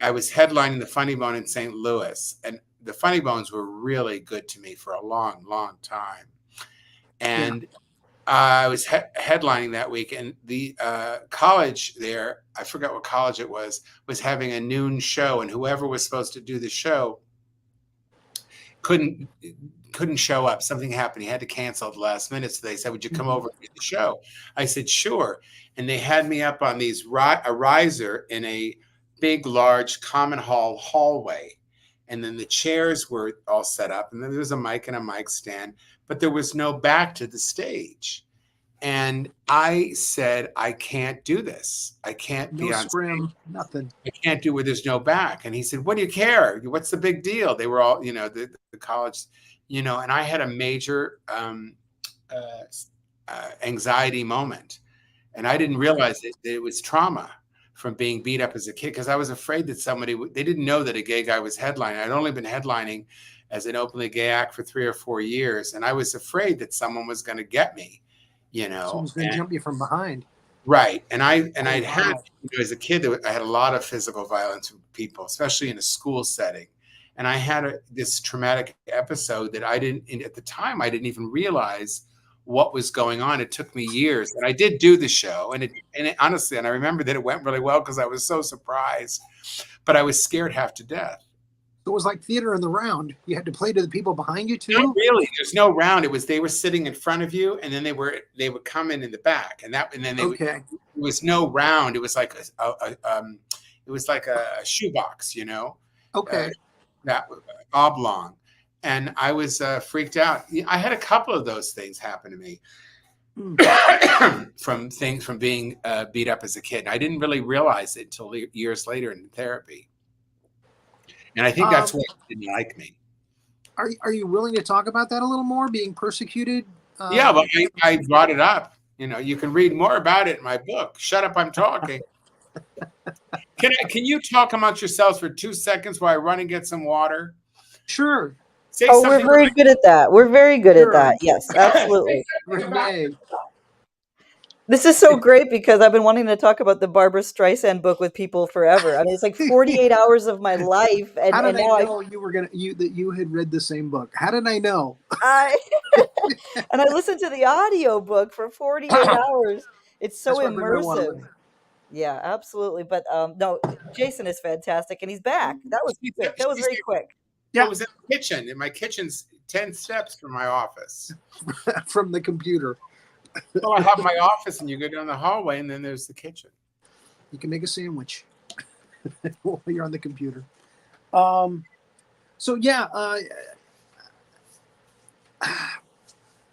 I was headlining the Funny Bone in St. Louis, and the Funny Bones were really good to me for a long, long time. And I was headlining that week, and the college there, I forgot what college it was having a noon show, and whoever was supposed to do the show couldn't show up. Something happened. He had to cancel at the last minute. So they said, would you come over and do the show? I said, sure. And they had me up on these a riser in a big, large common hallway. And then the chairs were all set up. And then there was a mic and a mic stand, but there was no back to the stage. And I said, I can't do this. I can't be on scrim, stage. Nothing. I can't do where there's no back. And he said, what do you care? What's the big deal? They were all, the college, and I had a major anxiety moment. And I didn't realize that it was trauma from being beat up as a kid, because I was afraid that they didn't know that a gay guy was headlining. I'd only been headlining as an openly gay act for 3 or 4 years. And I was afraid that someone was going to get me, Someone's going to jump you from behind. Right. And I'd had, as a kid, I had a lot of physical violence from people, especially in a school setting. And I had this traumatic episode that at the time, I didn't even realize what was going on. It took me years, and I did do the show, and honestly, and I remember that it went really well because I was so surprised, but I was scared half to death. So it was like theater in the round. You had to play to the people behind you too. Not really. There's no round. It was they were sitting in front of you, and then they would come in the back, and then there was no round. It was like a shoebox, Okay. That oblong. And I was freaked out. I had a couple of those things happen to me from being beat up as a kid. And I didn't really realize it until years later in therapy. And I think that's why he didn't like me. Are you willing to talk about that a little more? Being persecuted? Yeah, but I brought it up. You can read more about it in my book. Shut up, I'm talking. Can you talk amongst yourselves for 2 seconds while I run and get some water? Sure. We're very good at that. We're very good at that. Yes, absolutely. This is so great because I've been wanting to talk about the Barbara Streisand book with people forever. I mean, it's like 48 hours of my life. And, how did and I know that you had read the same book? How did I know? And I listened to the audio book for 48 hours. It's so immersive. Yeah, absolutely. But no, Jason is fantastic, and he's back. That was quick. That was very quick. Yeah, I was in the kitchen, and my kitchen's 10 steps from my office. From the computer. Well, I have my office, and you go down the hallway, and then there's the kitchen. You can make a sandwich while you're on the computer. So yeah.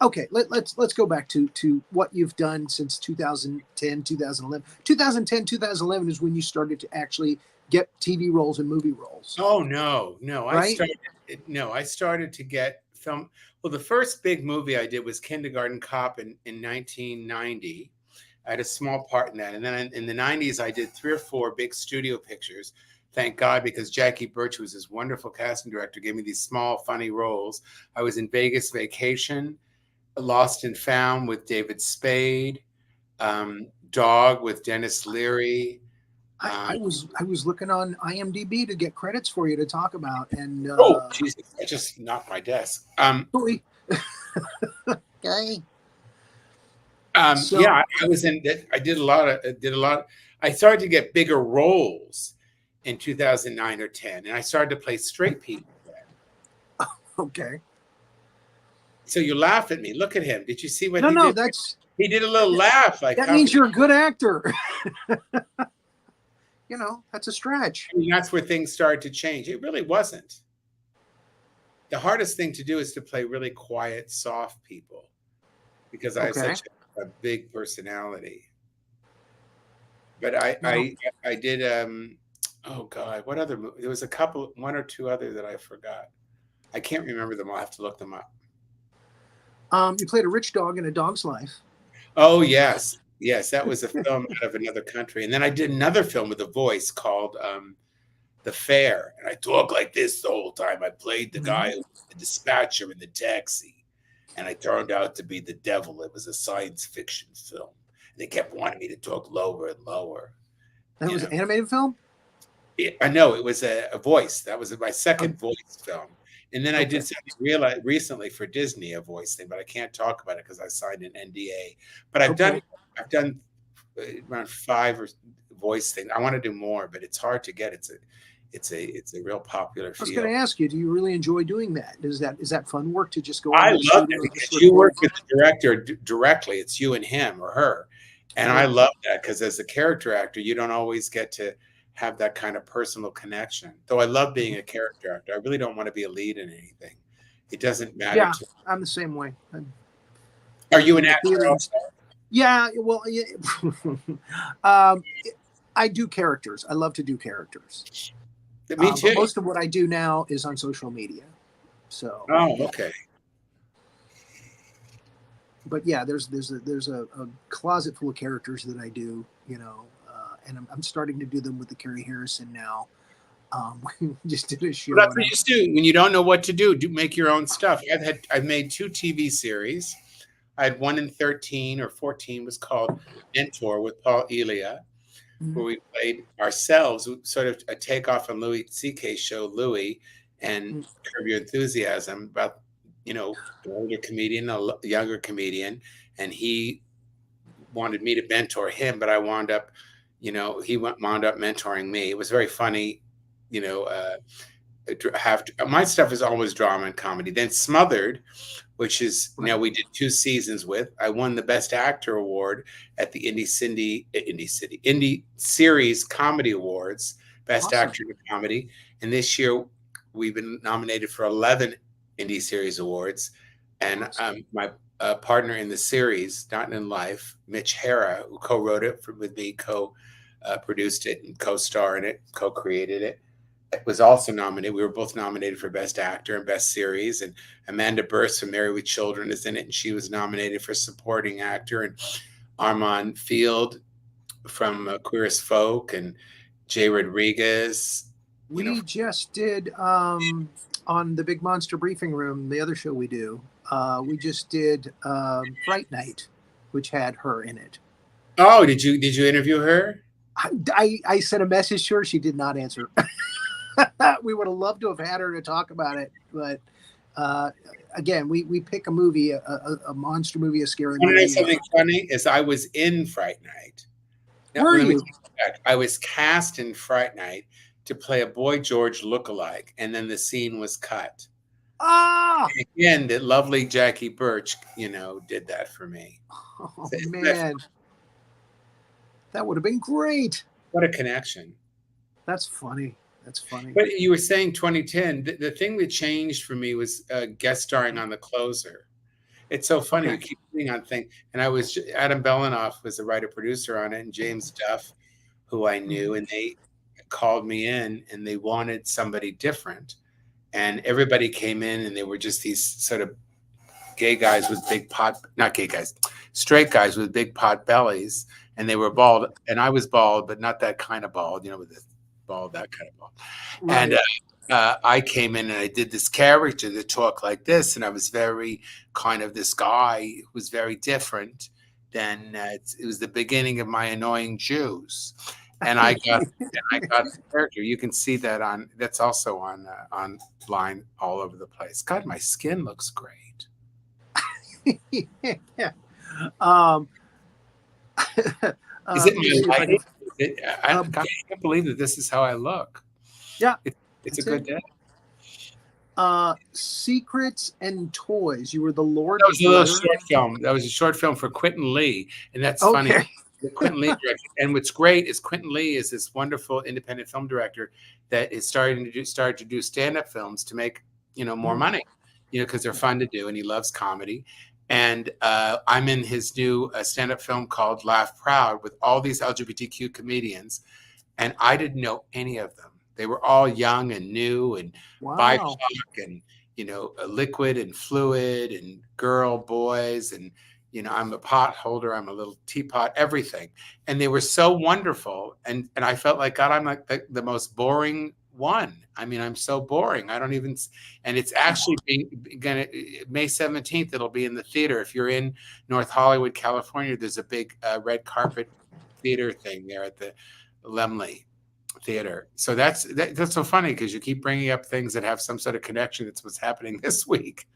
Okay, let's go back to what you've done since 2010, 2011. 2010, 2011 is when you started to actually get TV roles and movie roles. Oh no! Right? I started to get film. Well, the first big movie I did was Kindergarten Cop in 1990. I had a small part in that, and then in the 90s I did 3 or 4 big studio pictures. Thank God, because Jackie Birch was this wonderful casting director, gave me these small, funny roles. I was in Vegas Vacation, Lost and Found with David Spade, Dog with Dennis Leary. I was looking on IMDb to get credits for you to talk about, and oh Jesus! I just knocked my desk. Sorry. Okay. Yeah, I was in. I did a lot. I started to get bigger roles in 2009 or 10, and I started to play straight people then. Okay. So you laugh at me. Look at him. Did you see what? No, did? He did a little laugh. Like that means you're a good actor. That's a stretch. I mean, that's where things started to change. It really wasn't. The hardest thing to do is to play really quiet, soft people, because I have such a big personality. But I did. Oh God, what other movie? There was one or two other that I forgot. I can't remember them. I'll have to look them up. You played a rich dog in A Dog's Life. Oh yes. Yes, that was a film out of another country. And then I did another film with a voice called the fair, and I talk like this the whole time. I played the guy Mhm. who was the dispatcher in the taxi, and I turned out to be the devil. It was a science fiction film. They kept wanting me to talk lower and lower. That You was know, an animated film. I know it was a voice. That was my Oh, second voice film. And then I okay. did something real recently for Disney, a voice thing, but I can't talk about it because I signed an NDA. But Okay. I've done around 5 or voice things. I want to do more, but it's hard to get. It's a real popular I was going to field. ask you, do you really enjoy doing that? Is that fun work to just go I into the love it studio and just because you record? work with the director directly. It's you and him or her. And I Right. love that because as a character actor, you don't always get to have that kind of personal connection. Though I love being a character actor. I really don't want to be a lead in anything. It doesn't matter Yeah, to me. I'm the same way. Are you an In the actor theater. also? Yeah, well, yeah. I do characters. I love to do characters. Me But too. most of what I do now is on social media. So, Oh, okay. but yeah, there's a closet full of characters that I do, and I'm starting to do them with the Carrie Harrison now. We just did a Well, show, that's and what you do when you don't know what to do. Do make your own stuff. I've made 2 TV series. I had one in 13 or 14 was called Mentor with Paul Elia, where we played ourselves, sort of a takeoff on Louis C.K.'s show, Louis, and Curb Your Enthusiasm, about, an older comedian, a younger comedian, and he wanted me to mentor him, but I wound up, he wound up mentoring me. It was very funny, you know, uh, my stuff is always drama and comedy. Then Smothered, which is right. we did 2 seasons with. I won the Best Actor award at the Indie Series Comedy Awards, Best Awesome. Actor in Comedy. And this year we've been nominated for 11 Indie Series Awards. And my partner in the series, Not in Life, Mitch Hara, who co-wrote it with me, co-produced it and co-star in it, co-created it, was also nominated. We were both nominated for Best Actor and Best Series. And Amanda Burst from Married with Children is in it, and she was nominated for Supporting Actor. And Armand Field from Queer as Folk, and Jay Rodriguez. We just did on the Big Monster Briefing Room, the other show we do. We just did Fright Night, which had her in it. Oh, did you interview her? I sent a message to her. She did not answer. We would have loved to have had her to talk about it, but again, we pick a movie, a monster movie, a scary Want to know movie. something funny? Is I was in Fright Night. Now, Were let me you? take it back. I was cast in Fright Night to play a Boy George lookalike, and then the scene was cut. Ah, And again, the lovely Jackie Birch, did that for me. oh, So man, that would have been great. what a connection. That's funny. That's funny. But you were saying 2010. The thing that changed for me was guest starring on The Closer. It's so funny. Okay. We keep putting on things. And Adam Belanoff was the writer producer on it, and James Duff, who I knew, and they called me in and they wanted somebody different. And everybody came in and they were just these sort of gay guys with not gay guys, straight guys with big pot bellies. And they were bald. And I was bald, but not that kind of bald, with the bald, that kind of bald. Right. And I came in and I did this character that talked like this, and I was very kind of this guy who was very different. Then it was the beginning of my annoying Jews, and I got the character. You can see that that's also online all over the place. God, my skin looks great. Yeah. Is it let me see if my I can- lighting? I can't believe that this is how I look. Yeah, It's a that's good it. day. Secrets and Toys. You were the Lord. That was a little short film. That was a short film for Quentin Lee, and that's funny. Okay. Quentin Lee directed. And what's great is Quentin Lee is this wonderful independent film director that is started to do stand-up films to make more money, because they're fun to do, and he loves comedy. And I'm in his new stand-up film called Laugh Proud with all these LGBTQ comedians, and I didn't know any of them. They were all young and new and Wow. BIPOC and liquid and fluid and girl boys, and I'm a pot holder, I'm a little teapot, everything. And they were so wonderful, and I felt like, God, I'm like the most boring one. I mean, I'm so boring. I don't even, and it's actually gonna May 17th. It'll be in the theater. If you're in North Hollywood, California, there's a big red carpet theater thing there at the Lemley Theater. So that's so funny because you keep bringing up things that have some sort of connection. That's what's happening this week,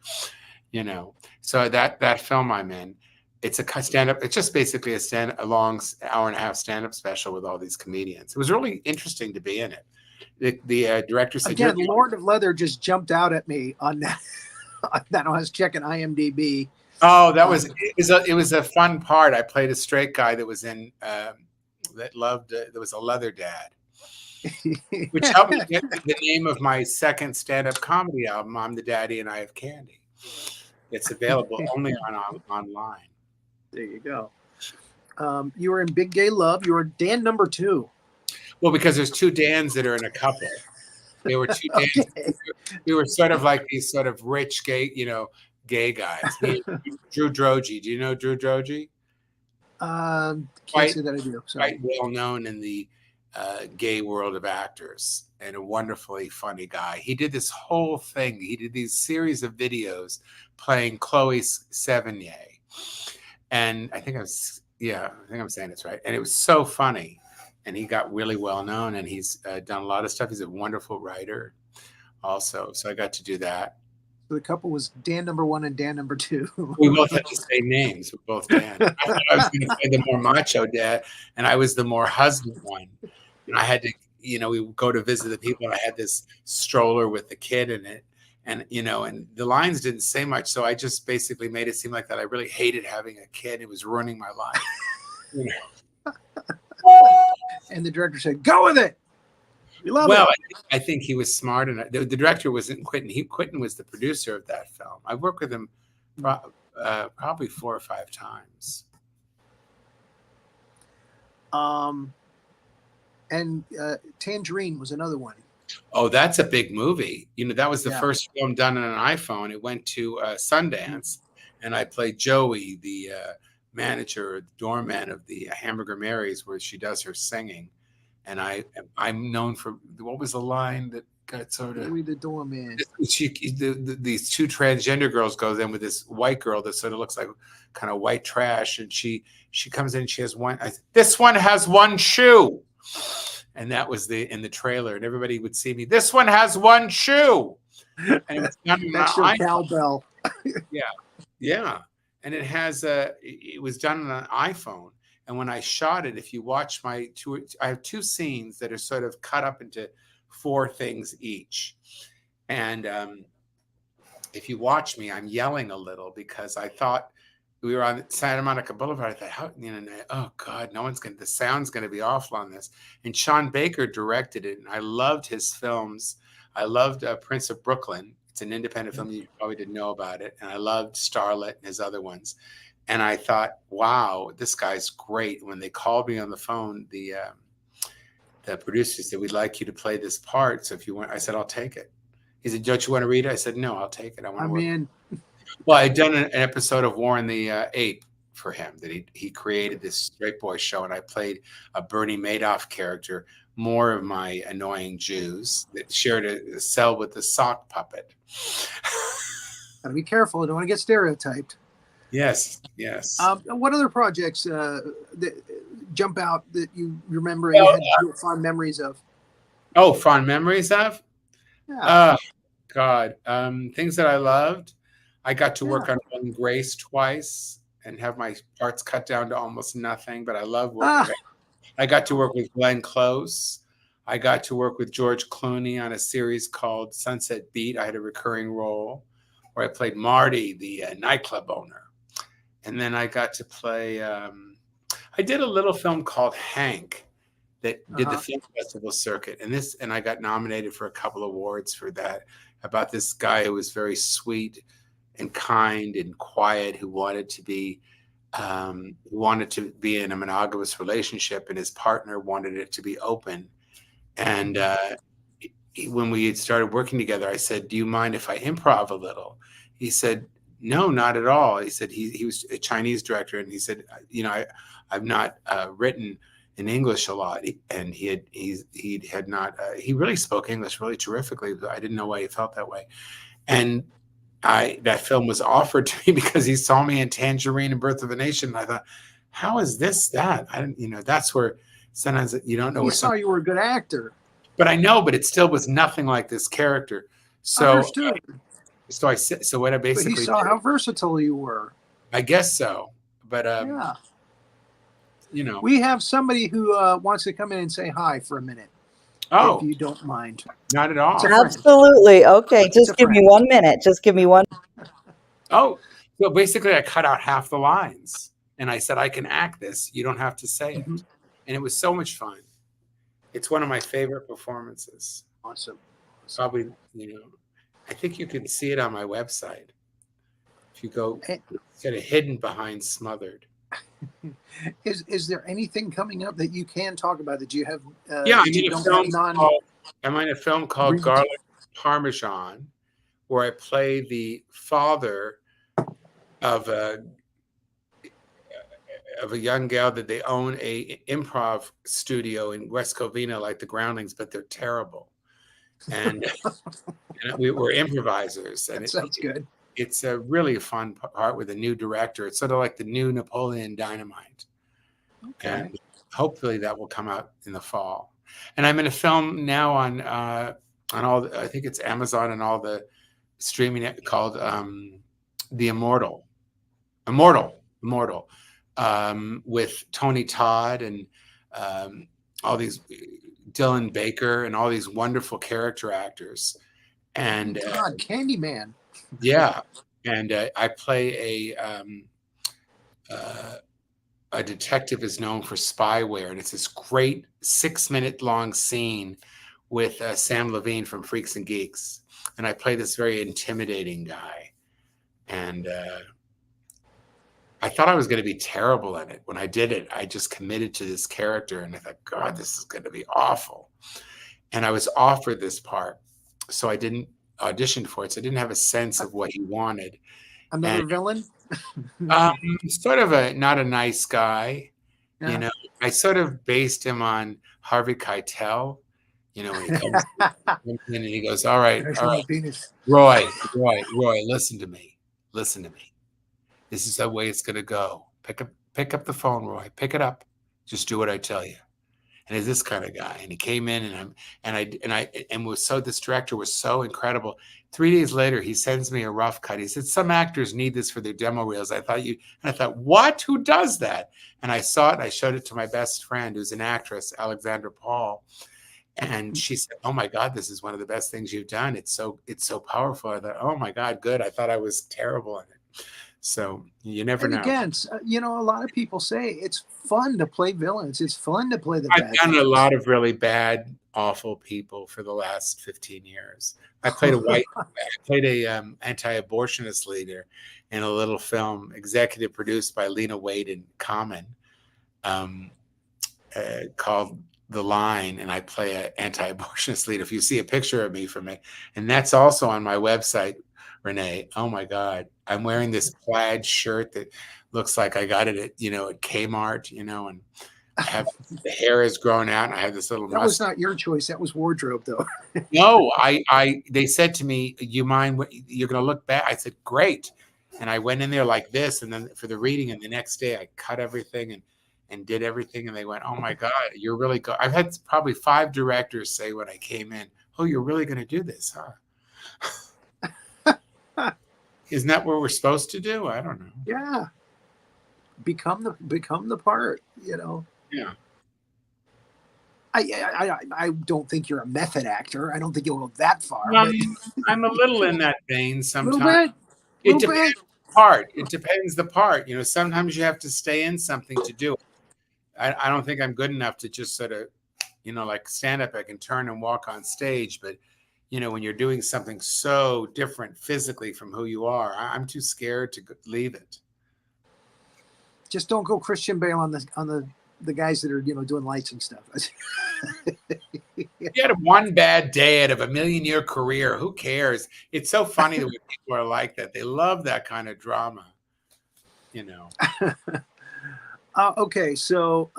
you know. So that film I'm in, it's a stand-up. It's just basically a long hour-and-a-half stand-up special with all these comedians. It was really interesting to be in it. The director said, Again, Lord of Leather just jumped out at me on that. That I was checking IMDb. "Oh, it was a fun part. I played a straight guy that was in that loved. There was a leather dad." Which helped me get the name of my second stand-up comedy album, I'm the Daddy and I Have Candy. It's available only online. There you go. You were in Big Gay Love. You were Dan number 2. Well, because there's two Dans that are in a couple. There were two Dans. Okay. We were sort of like these sort of rich gay, gay guys. Drew Droege. Do you know Drew Droege? Can't say that I do. Sorry. Quite well known in the gay world of actors and a wonderfully funny guy. He did this whole thing. He did these series of videos playing Chloe Sevigny. And I think I'm saying this right. And it was so funny. And he got really well known, and he's done a lot of stuff. He's a wonderful writer also. So I got to do that. So the couple was Dan number 1 and Dan number 2. We both had the same names. We're both Dan. I thought I was going to say the more macho dad, and I was the more husband one. And I had to, we would go to visit the people, and I had this stroller with the kid in it. And, and the lines didn't say much. So I just basically made it seem like that I really hated having a kid. It was ruining my life. And the director said, "Go with it. We love it." I think he was smart enough. The director wasn't Quentin. Quentin was the producer of that film. I worked with him probably 4 or 5 times. And Tangerine was another one. Oh, that's a big movie. That was the first film done on an iPhone. It went to Sundance, and I played Joey, the manager, doorman of the Hamburger Mary's, where she does her singing. And I'm known for, what was the line that got sort of, Joey the doorman. These 2 transgender girls goes in with this white girl that sort of looks like kind of white trash, and she comes in and she has one. This one has one shoe, and that was in the trailer, and everybody would see me. This one has one shoe, and it was done That's your cowbell. Yeah. And it was done on an iPhone. And when I shot it, if you watch I have 2 scenes that are sort of cut up into 4 things each. And if you watch me, I'm yelling a little because I thought we were on Santa Monica Boulevard. I thought, oh God, the sound's going to be awful on this. And Sean Baker directed it. And I loved his films. I loved Prince of Brooklyn. It's an independent film. You probably didn't know about it. And I loved Starlet and his other ones. And I thought, wow, this guy's great. When they called me on the phone, the producer said, "We'd like you to play this part. So if you want," I said, "I'll take it." He said, "Don't you want to read it?" I said, "No, I'll take it. I want to work." in. Well, I'd done an episode of Warren the Ape for him that he created this straight boy show. And I played a Bernie Madoff character, more of my annoying Jews that shared a cell with the sock puppet. Gotta be careful. I don't want to get stereotyped. Yes. What other projects that jump out that you remember and you had fond memories of? Oh, fond memories of? Yeah. God. Things that I loved. I got to work on One Grace twice and have my parts cut down to almost nothing, but I love working. I got to work with Glenn Close. I got to work with George Clooney on a series called Sunset Beat. I had a recurring role where I played Marty, the nightclub owner. And then I got to play, I did a little film called Hank that did the film festival circuit. And I got nominated for a couple awards for that, about this guy who was very sweet and kind and quiet, who wanted to be in a monogamous relationship, and his partner wanted it to be open. And when we had started working together, I said, "Do you mind if I improv a little?" He said, "No, not at all." He said he was a Chinese director, and he said, "I've not written in English a lot, and he had not he really spoke English really terrifically, but I didn't know why he felt that way. And that film was offered to me because he saw me in Tangerine and Birth of a Nation, and I thought, how is this that? I didn't, that's where sometimes you don't know He where saw you were a good actor. but I know, but it still was nothing like this character. So Understood. So what I But he basically saw did, how versatile you were. I guess so. But Yeah. you know, We have somebody who wants to come in and say hi for a minute, oh, if you don't mind. not at all. It's a friend. Absolutely. Okay, It's a just give me friend. 1 minute. Just give me one. Oh, so basically I cut out half the lines and I said, I can act this. You don't have to say it. Mhm. And it was so much fun. It's one of my favorite performances. Awesome. Probably, I think you can see it on my website. If you go, it's kind of hidden behind smothered. Is there anything coming up that you can talk about that you have? Yeah, I'm in a film called Garlic Parmesan, where I play the father of a young gal that they own a improv studio in West Covina, like the Groundlings, but they're terrible. And, we were improvisers, and That sounds good. It's a really fun part with a new director. It's sort of like the new Napoleon Dynamite. Okay. And hopefully that will come out in the fall. And I'm in a film now on all, I think it's Amazon and all the streaming, called The Immortal, with Tony Todd and all these, Dylan Baker and all these wonderful character actors. And God, Candyman. yeah, and I play a detective is known for spyware, and it's this great 6-minute long scene with Sam Levine from Freaks and Geeks, and I play this very intimidating guy, and I thought I was going to be terrible at it. When I did it, I just committed to this character, and I thought, God, this is going to be awful. And I was offered this part, so I didn't audition for it, so I didn't have a sense of what he wanted. Another villain? Sort of not a nice guy. Yeah. I sort of based him on Harvey Keitel. When he comes in and he goes, all right, Roy, listen to me. This is the way it's going to go. Pick up the phone, Roy. Pick it up. Just do what I tell you. And he's this kind of guy. And he came in, this director was so incredible. 3 days later, he sends me a rough cut. He said, some actors need this for their demo reels. I thought, what? Who does that? And I saw it, and I showed it to my best friend, who's an actress, Alexandra Paul. And she said, oh my God, this is one of the best things you've done. It's so powerful. I thought, oh my God, good. I thought I was terrible at it. So you never know. Again, a lot of people say it's fun to play villains. It's fun to play the bad I've done guys. a lot of really bad, awful people for the last 15 years. I played a anti-abortionist leader in a little film executive produced by Lena Waithe and Common, called The Line, and I play an anti-abortionist leader. If you see a picture of me from it, and that's also on my website, Renee. Oh my God. I'm wearing this plaid shirt that looks like I got it at Kmart, and I have the hair is growing out, and I have this little That was not your choice. That was wardrobe, though. No, they said to me, you mind what you're going to look back? I said, great. And I went in there like this, and then for the reading, and the next day I cut everything and did everything. And they went, oh my God, you're really good. I've had probably 5 directors say when I came in, oh, you're really going to do this, huh? Isn't that what we're supposed to do? I don't know. Yeah. Become the part, Yeah. I don't think you're a method actor. I don't think you'll go that far. I'm a little in that vein sometimes. Little bit. It depends the part. Sometimes you have to stay in something to do it. I don't think I'm good enough to just sort of, like stand up. I can turn and walk on stage, but when you're doing something so different physically from who you are, I'm too scared to leave it. Just don't go Christian Bale on the guys that are doing lights and stuff. You had one bad day out of a 1,000,000-year career. Who cares? It's so funny that when people are like that. They love that kind of drama. Okay, so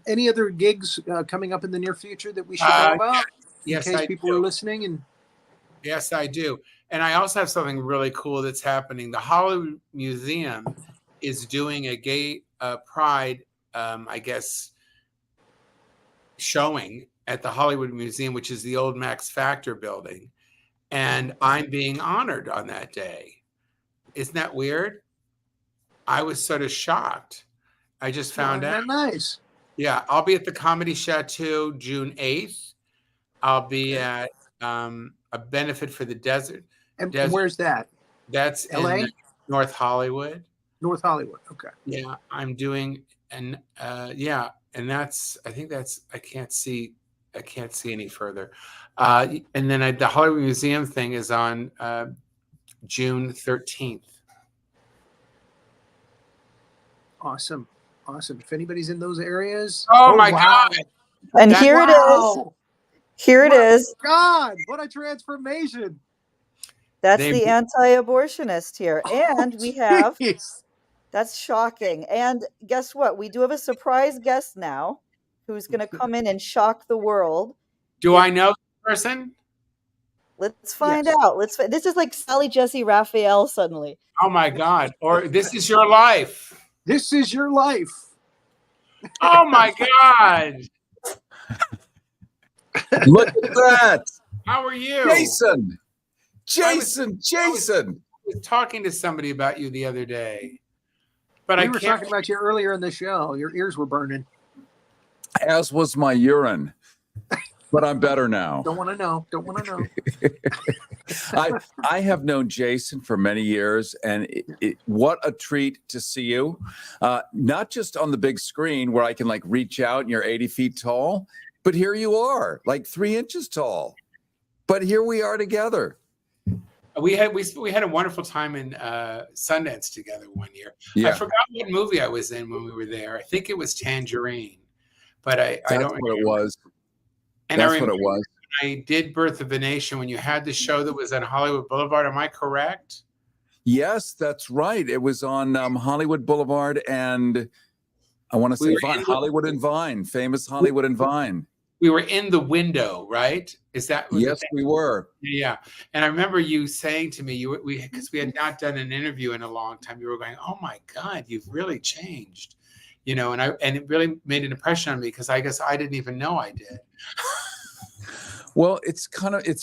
any other gigs coming up in the near future that we should know about in Yes, case I people do. are listening? And Yes, I do. And I also have something really cool that's happening. The Hollywood Museum is doing a gay pride, I guess, showing at the Hollywood Museum, which is the old Max Factor building. And I'm being honored on that day. Isn't that weird? I was sort of shocked. I just found isn't out. that nice? Yeah, I'll be at the Comedy Chateau June 8th. I'll be Okay. at a benefit for the desert. And Desert. where's that? That's in L.A., North Hollywood. North Hollywood. Okay. Yeah, I'm doing, and yeah, and I think that's, I can't see any further. And then the Hollywood Museum thing is on June 13th. Awesome. If anybody's in those areas, Oh my wow. God. And That- here it is. Wow. Here it What- is. God, what a transformation! That's They- the anti-abortionist here. And we have, Jeez. that's shocking. And guess what? We do have a surprise guest now who's going to come in and shock the world. Do I know the person? Let's find Yes. out. This is like Sally Jesse Raphael suddenly. Oh my God. Or This Is Your Life. This is your life. Oh my God. Look at that. How are you? Jason. I was talking to somebody about you the other day, but We I were can't. talking about you earlier in the show. Your ears were burning. As was my urine. But I'm better now. Don't want to know. Don't want to know. I have known Jason for many years, and what a treat to see you. Not just on the big screen where I can like reach out and you're 80 feet tall, but here you are, like 3 inches tall. But here we are together. We had a wonderful time in Sundance together one year. Yeah, I forgot what movie I was in when we were there. I think it was Tangerine, but I that's don't what remember. it was. And I That's what remember it was. I did Birth of a Nation when you had the show that was on Hollywood Boulevard. Am I correct? Yes, that's right. It was on Hollywood Boulevard and I want to We say were Vine, in the- Hollywood and Vine, famous Hollywood and Vine. We were in the window, right? Was Yes, it- we were. Yeah. And I remember you saying to me, because we had not done an interview in a long time, you were going, "Oh my God, you've really changed," and it really made an impression on me because I guess I didn't even know I did. Well, it's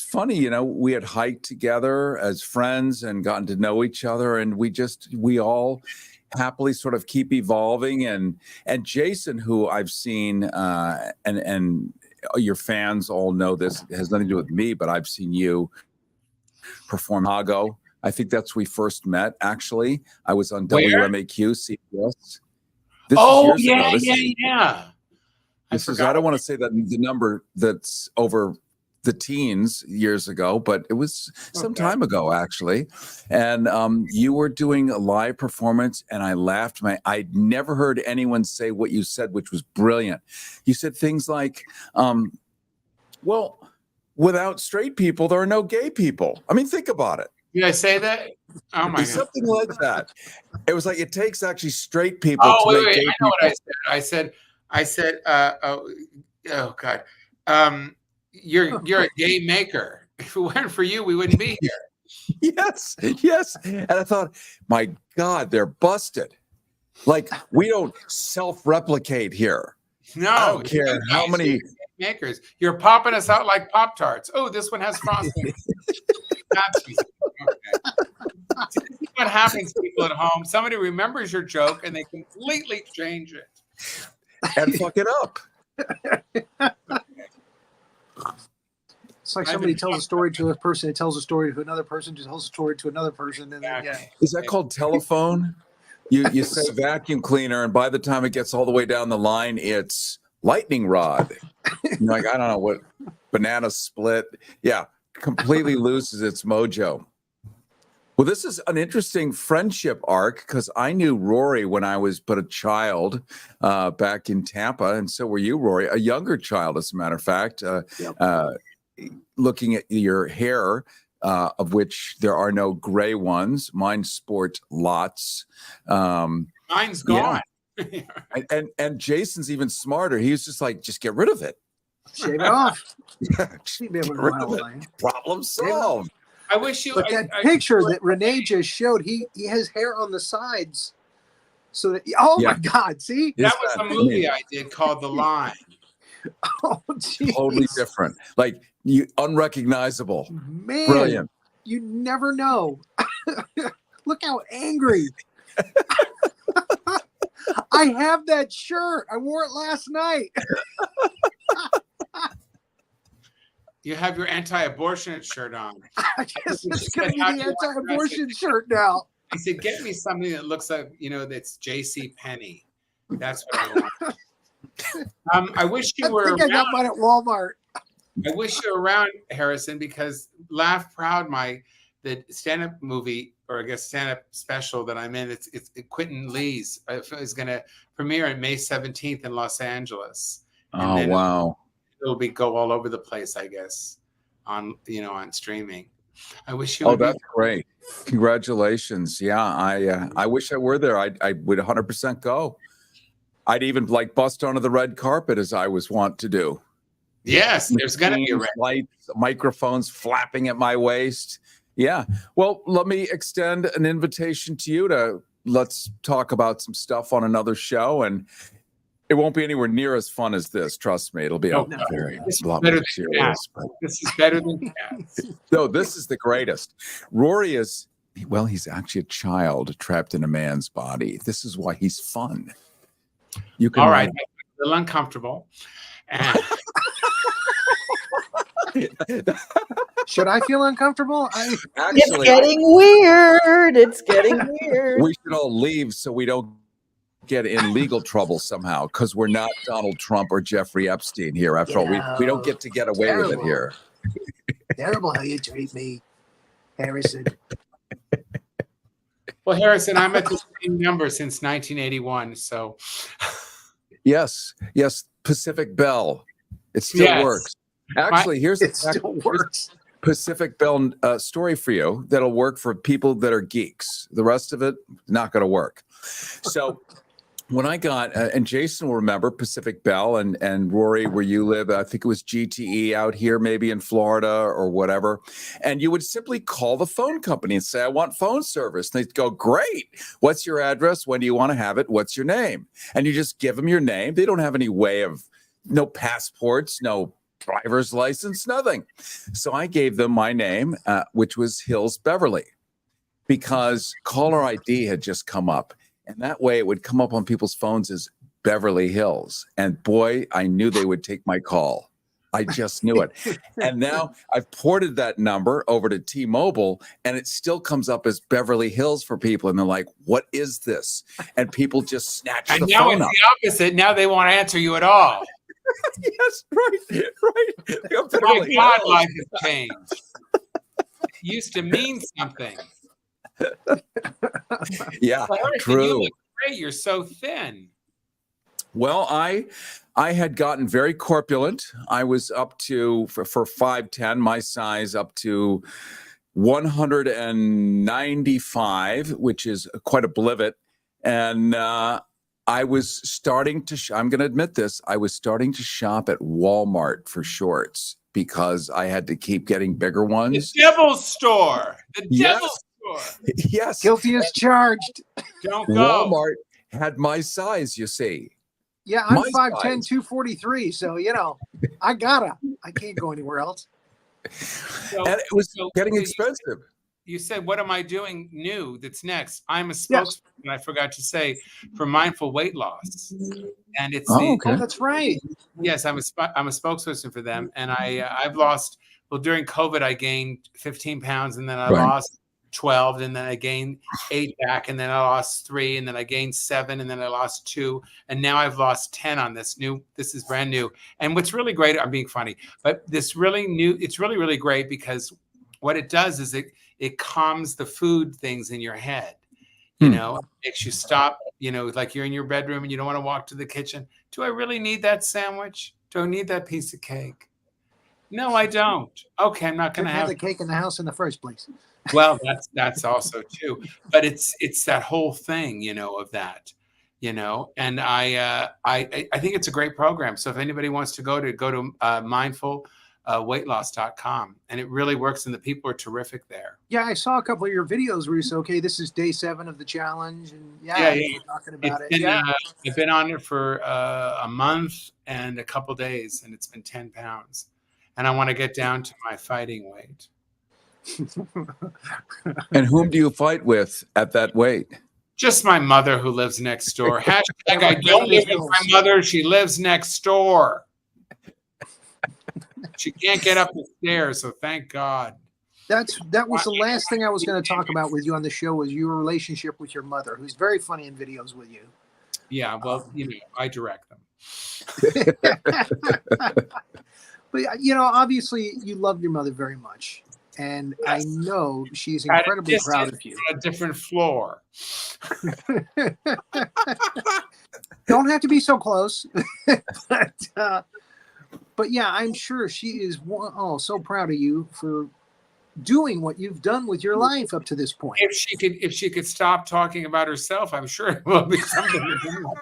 funny, we had hiked together as friends and gotten to know each other, and we all happily sort of keep evolving. And Jason, who I've seen, and your fans all know this, it has nothing to do with me, but I've seen you perform Chicago. I think that's we first met. Actually, I was on Where? WMAQ CBS. This is years ago. Yeah. I don't want to say that the number that's over the teens years ago, but it was some time ago actually. And you were doing a live performance and I laughed. I'd never heard anyone say what you said, which was brilliant. You said things like, well, without straight people, there are no gay people. I mean, think about it. Did I say that? Oh my God. Something like that. It was like, it takes actually straight people Oh, to make wait, gay I know people. what I said. Oh God. You're a gay maker. If it weren't for you, we wouldn't be here. Yes. And I thought, my God, they're busted. Like, we don't self-replicate here. No, I don't care how many makers. You're popping us out like Pop-Tarts. Oh, this one has frosting. That's okay. See, this is what happens, people at home. Somebody remembers your joke and they completely change it. and fuck it up. It's like somebody tells a story to a person, it tells a story to another person, just tells a story to another person. And then, yeah. Is that called telephone? You say vacuum cleaner, and by the time it gets all the way down the line, it's lightning rod. You're like, I don't know what, banana split. Yeah, completely loses its mojo. Well, this is an interesting friendship arc because I knew Rory when I was but a child back in Tampa, and so were you, Rory, a younger child, as a matter of fact. Looking at your hair, of which there are no gray ones. Mine sport lots. Mine's gone. And Jason's even smarter. He was just like, just get rid of it. Shave it off. Just She'd be able get to rid know of how I am. it. Problem solved. I wish you. But that picture that Renee just showed, he has hair on the sides. So that, oh Yeah. my God, see? That was a movie I did called The Line. Oh, geez. Totally different. Like you unrecognizable. Man, Brilliant. you never know. Look how angry. I have that shirt. I wore it last night. You have your anti-abortion shirt on. I guess it's She going to said, "How be do the you want to dress anti-abortion it?" shirt now. He said, "Get me something that looks like, that's J.C. Penney. That's what I want." I wish you I were think I got around. mine at Walmart. I wish you were around, Harrison, because Laugh Proud, the stand-up movie, or I guess stand-up special that I'm in, it's Quentin Lee's is going to premiere on May 17th in Los Angeles. And Oh, then wow. it'll go all over the place, I guess, on streaming. I wish you Oh, would be. that's great. Congratulations. Yeah, I wish I were there. I would 100% go. I'd even like bust onto the red carpet as I was wont to do. Yes, there's going to be a red. Lights, microphones flapping at my waist. Yeah. Well, let me extend an invitation to you to let's talk about some stuff on another show, and it won't be anywhere near as fun as this. Trust me, it'll be No, a very this is lot better more than serious. Cats. But This is better than Cats. no, this is the greatest. Rory is he's actually a child trapped in a man's body. This is why he's fun. You can All right, I'm a little uncomfortable. And Should I feel uncomfortable? It's actually getting weird. It's getting weird. we should all leave so we don't get in legal trouble somehow, because we're not Donald Trump or Jeffrey Epstein here. After all, we don't get to get away with it Terrible. here. Terrible how you treat me, Harrison. well, Harrison, I'm at the same number since 1981. So Yes, Pacific Bell. It still Yes. works. Actually, here's It still works. Pacific Bell story for you that'll work for people that are geeks. The rest of it, not going to work. So when I got, and Jason will remember Pacific Bell, and Rory, where you live, I think it was GTE out here, maybe in Florida or whatever. And you would simply call the phone company and say, I want phone service. And they'd go, great. What's your address? When do you want to have it? What's your name? And you just give them your name. They don't have any way of, no passports, no driver's license, nothing. So I gave them my name, which was Hills Beverly, because caller ID had just come up. And that way it would come up on people's phones as Beverly Hills. And boy, I knew they would take my call. I just knew it. And now I've ported that number over to T-Mobile, and it still comes up as Beverly Hills for people. And they're like, what is this? And people just snatch and the now phone it's up. the opposite. Now they won't answer you at all. Yes, right. My Beverly God, Hills. life has changed. It used to mean something. Yeah, Well, Harrison, true. you look great. You're so thin. Well, I had gotten very corpulent. I was up to for 5'10", my size, up to 195, which is quite a blivet. And I was starting to, I'm going to admit this, I was starting to shop at Walmart for shorts because I had to keep getting bigger The ones. devil's store. The Yes. devil's store. Yes, Guilty as charged. Don't go. Walmart had my size, you see. Yeah, I'm My 5'10", size. 243. So, I can't go anywhere else. So- And it was so- getting so expensive. You said, what am I doing new that's next? I'm a spokesperson, I forgot to say, for mindful weight loss. And it's Oh, okay. Oh, that's right. yes, I'm a spokesperson for them. And I've lost, during COVID, I gained 15 pounds, and then I Right. lost 12, and then I gained 8 back, and then I lost 3, and then I gained 7, and then I lost 2, and now I've lost 10 on this is brand new. And what's really great, I'm being funny, but it's really great because what it does is it calms the food things in your head. It makes you stop, like you're in your bedroom and you don't want to walk to the kitchen. Do I really need that sandwich? Do I need that piece of cake? No, I don't. Okay, I'm not going Couldn't to have have the cake in the house in the first place. Well, that's also too. But it's that whole thing, of that. you know, and I think it's a great program. So if anybody wants to go to mindfulweightloss.com, and it really works, and the people are terrific there. Yeah, I saw a couple of your videos where you said, okay, this is day 7 of the challenge. And Yeah. you were talking about It's it. been, Yeah. I've been on it for a month and a couple days, and it's been 10 pounds. And I want to get down to my fighting weight. And whom do you fight with at that weight? Just my mother who lives next door. Hashtag I don't live with my mother. She lives next door. She can't get up the stairs, so thank God. That was the last thing I was going to talk about with you on the show, was your relationship with your mother, who's very funny in videos with you. Yeah, well, you know, I direct them. But, you know, obviously you love your mother very much. And Yes. I know she's incredibly proud of you. On a different floor. Don't have to be so close. But yeah, I'm sure she is so proud of you for doing what you've done with your life up to this point. If she could stop talking about herself, I'm sure it will be something to do.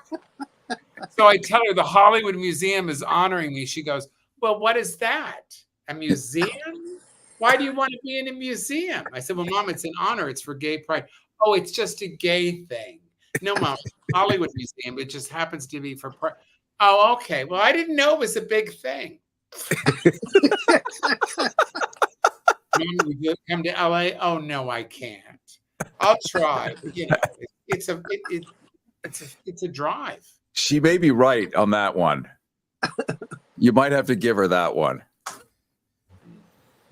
So I tell her the Hollywood Museum is honoring me. She goes, well, what is that? A museum? Why do you want to be in a museum? I said, well, Mom, it's an honor. It's for gay pride. Oh, it's just a gay thing. No, Mom, it's a Hollywood Museum. It just happens to be for pride. Oh, okay. Well, I didn't know it was a big thing. Mom, would you come to LA? Oh, no, I can't. I'll try. You know, it's a drive. She may be right on that one. You might have to give her that one.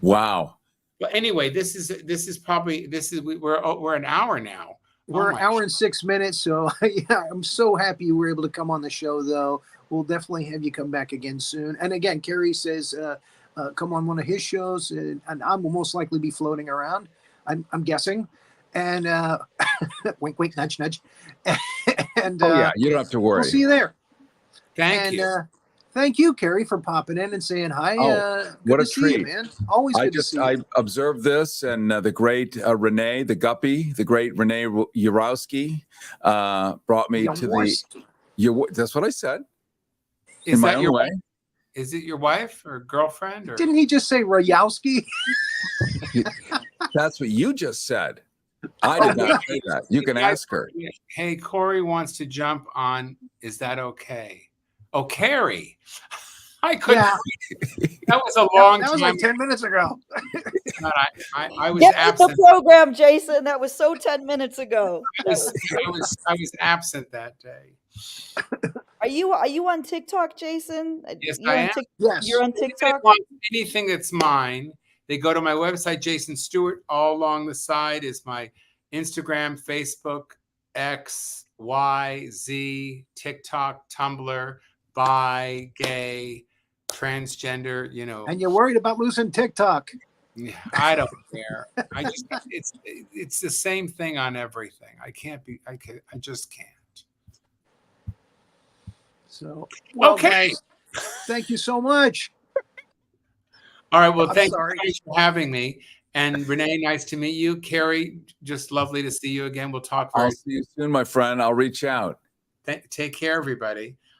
Wow. But anyway, we're an hour now. We're an hour and 6 minutes. So yeah, I'm so happy you were able to come on the show, though. We'll definitely have you come back again soon. And again, Kerry says, come on one of his shows, and I will most likely be floating around. I'm guessing. And wink, wink, nudge, nudge. And yeah, you don't have to worry. We'll see you there. Thank you. Thank you, Kerry, for popping in and saying hi. What a see treat, you, man. Always good to see you. I observed this, and the great Renee, the guppy, the great Renee Urowski, brought me to the. That's what I said. Is that your wife? Is it your wife or girlfriend? Or? Didn't he just say Rayowski? That's what you just said. I did not say that. You can ask her. Hey, Corey wants to jump on. Is that okay? Oh, Carrie. I couldn't. Yeah. That was a long time. That was like 10 minutes ago. I was Get absent. Get the program, Jason. That was so 10 minutes ago. I was absent that day. Are you on TikTok, Jason? Yes, I am. Yes. You're on TikTok? Anything that's mine, they go to my website, Jason Stuart. All along the side is my Instagram, Facebook, X, Y, Z, TikTok, Tumblr, bi, gay, transgender, you know. And you're worried about losing TikTok. Yeah, I don't care. It's the same thing on everything. I just can't. So, well, okay. Guys, thank you so much. All right. Well, thank you for having me. And Renee, nice to meet you. Carrie, just lovely to see you again. We'll talk. I'll see you soon, my friend. I'll reach out. Take care, everybody.